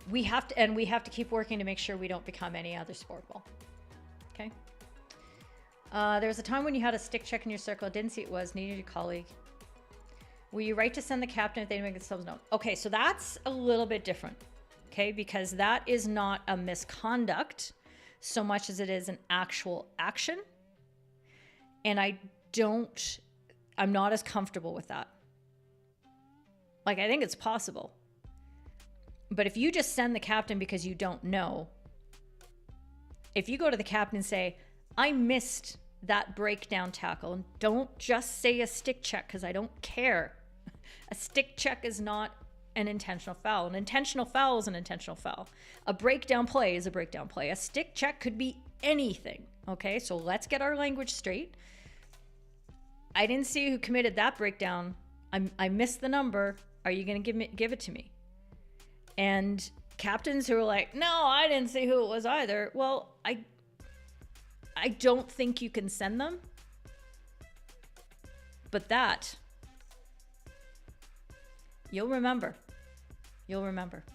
We have to keep working to make sure we don't become any other sport ball. Okay? There was a time when you had a stick check in your circle. I didn't see it was. Needed your colleague. Were you right to send the captain if they didn't make themselves known? Okay, so that's a little bit different. Okay, because that is not a misconduct so much as it is an actual action. And I'm not as comfortable with that. Like, I think it's possible. But if you just send the captain because you don't know, if you go to the captain and say, I missed that breakdown tackle, and don't just say a stick check because I don't care. A stick check is not an intentional foul. An intentional foul is an intentional foul. A breakdown play is a breakdown play. A stick check could be anything. Okay, so let's get our language straight. I didn't see who committed that breakdown. I missed the number. Are you going to give it to me? And captains who are like, no, I didn't see who it was either. Well, I don't think you can send them. But that, you'll remember. You'll remember.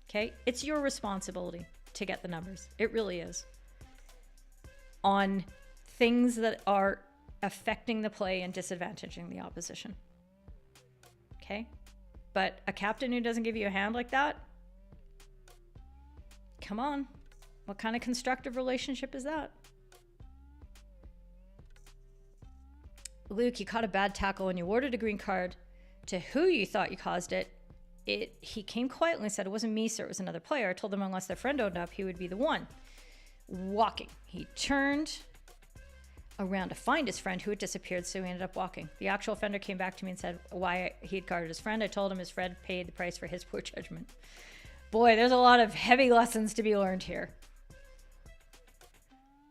Okay? It's your responsibility to get the numbers. It really is. On things that are affecting the play and disadvantaging the opposition. Okay? But a captain who doesn't give you a hand like that, come on. What kind of constructive relationship is that? Luke, you caught a bad tackle and you awarded a green card to who you thought you caused it. He came quietly and said, it wasn't me, sir, it was another player. I told him unless their friend owned up, he would be the one. Walking. He turned around to find his friend who had disappeared, so he ended up walking. The actual offender came back to me and said why he had carded his friend. I told him his friend paid the price for his poor judgment. Boy, there's a lot of heavy lessons to be learned here.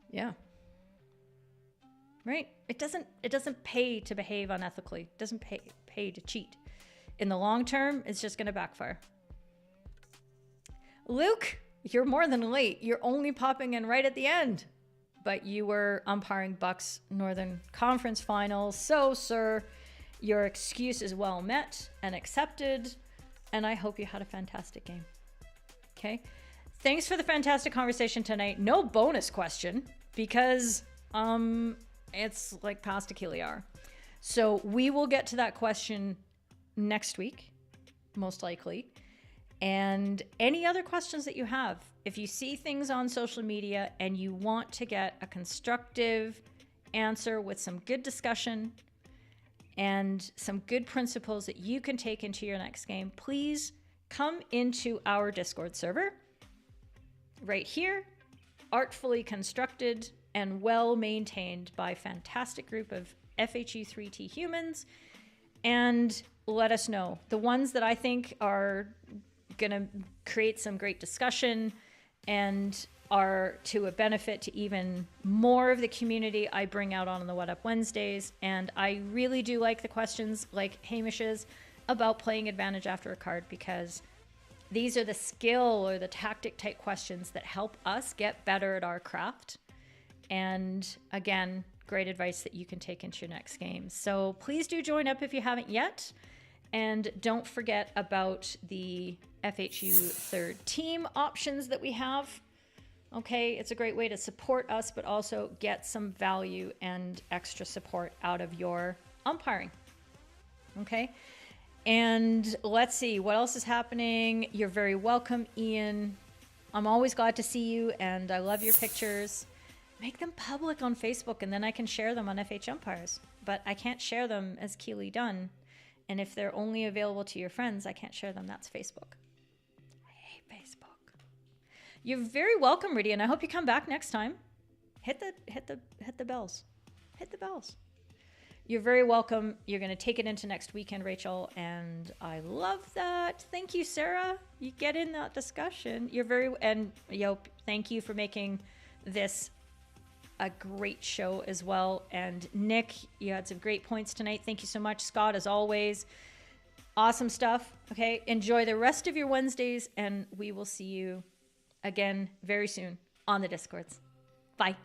Yeah. Right? It doesn't pay to behave unethically. It doesn't pay to cheat. In the long term, it's just going to backfire. Luke, you're more than late. You're only popping in right at the end. But you were umpiring Bucks Northern Conference Finals. So, sir, your excuse is well met and accepted. And I hope you had a fantastic game. Okay? Thanks for the fantastic conversation tonight. No bonus question because it's like past Achille hour. So we will get to that question next week, most likely. And any other questions that you have, if you see things on social media and you want to get a constructive answer with some good discussion and some good principles that you can take into your next game, please come into our Discord server right here, artfully constructed and well maintained by a fantastic group of FHU 3T humans, and let us know. The ones that I think are going to create some great discussion and are to a benefit to even more of the community I bring out on the What Up Wednesdays. And I really do like the questions like Hamish's about playing advantage after a card, because these are the skill or the tactic type questions that help us get better at our craft. And again, great advice that you can take into your next game. So please do join up if you haven't yet. And don't forget about the FHU third team options that we have. Okay, it's a great way to support us, but also get some value and extra support out of your umpiring. Okay, and let's see what else is happening. You're very welcome, Ian. I'm always glad to see you, and I love your pictures. Make them public on Facebook, and then I can share them on FHumpires. But I can't share them as Keely Dunn. And if they're only available to your friends, I can't share them. That's Facebook. I hate Facebook. You're very welcome, Rudy, and I hope you come back next time. Hit the bells. Hit the bells. You're very welcome. You're going to take it into next weekend, Rachel, and I love that. Thank you, Sarah. You get in that discussion. And Yope, thank you for making this a great show as well. And Nick, you had some great points tonight. Thank you so much. Scott, as always, awesome stuff. Okay, enjoy the rest of your Wednesdays, and we will see you again very soon on the Discords. Bye.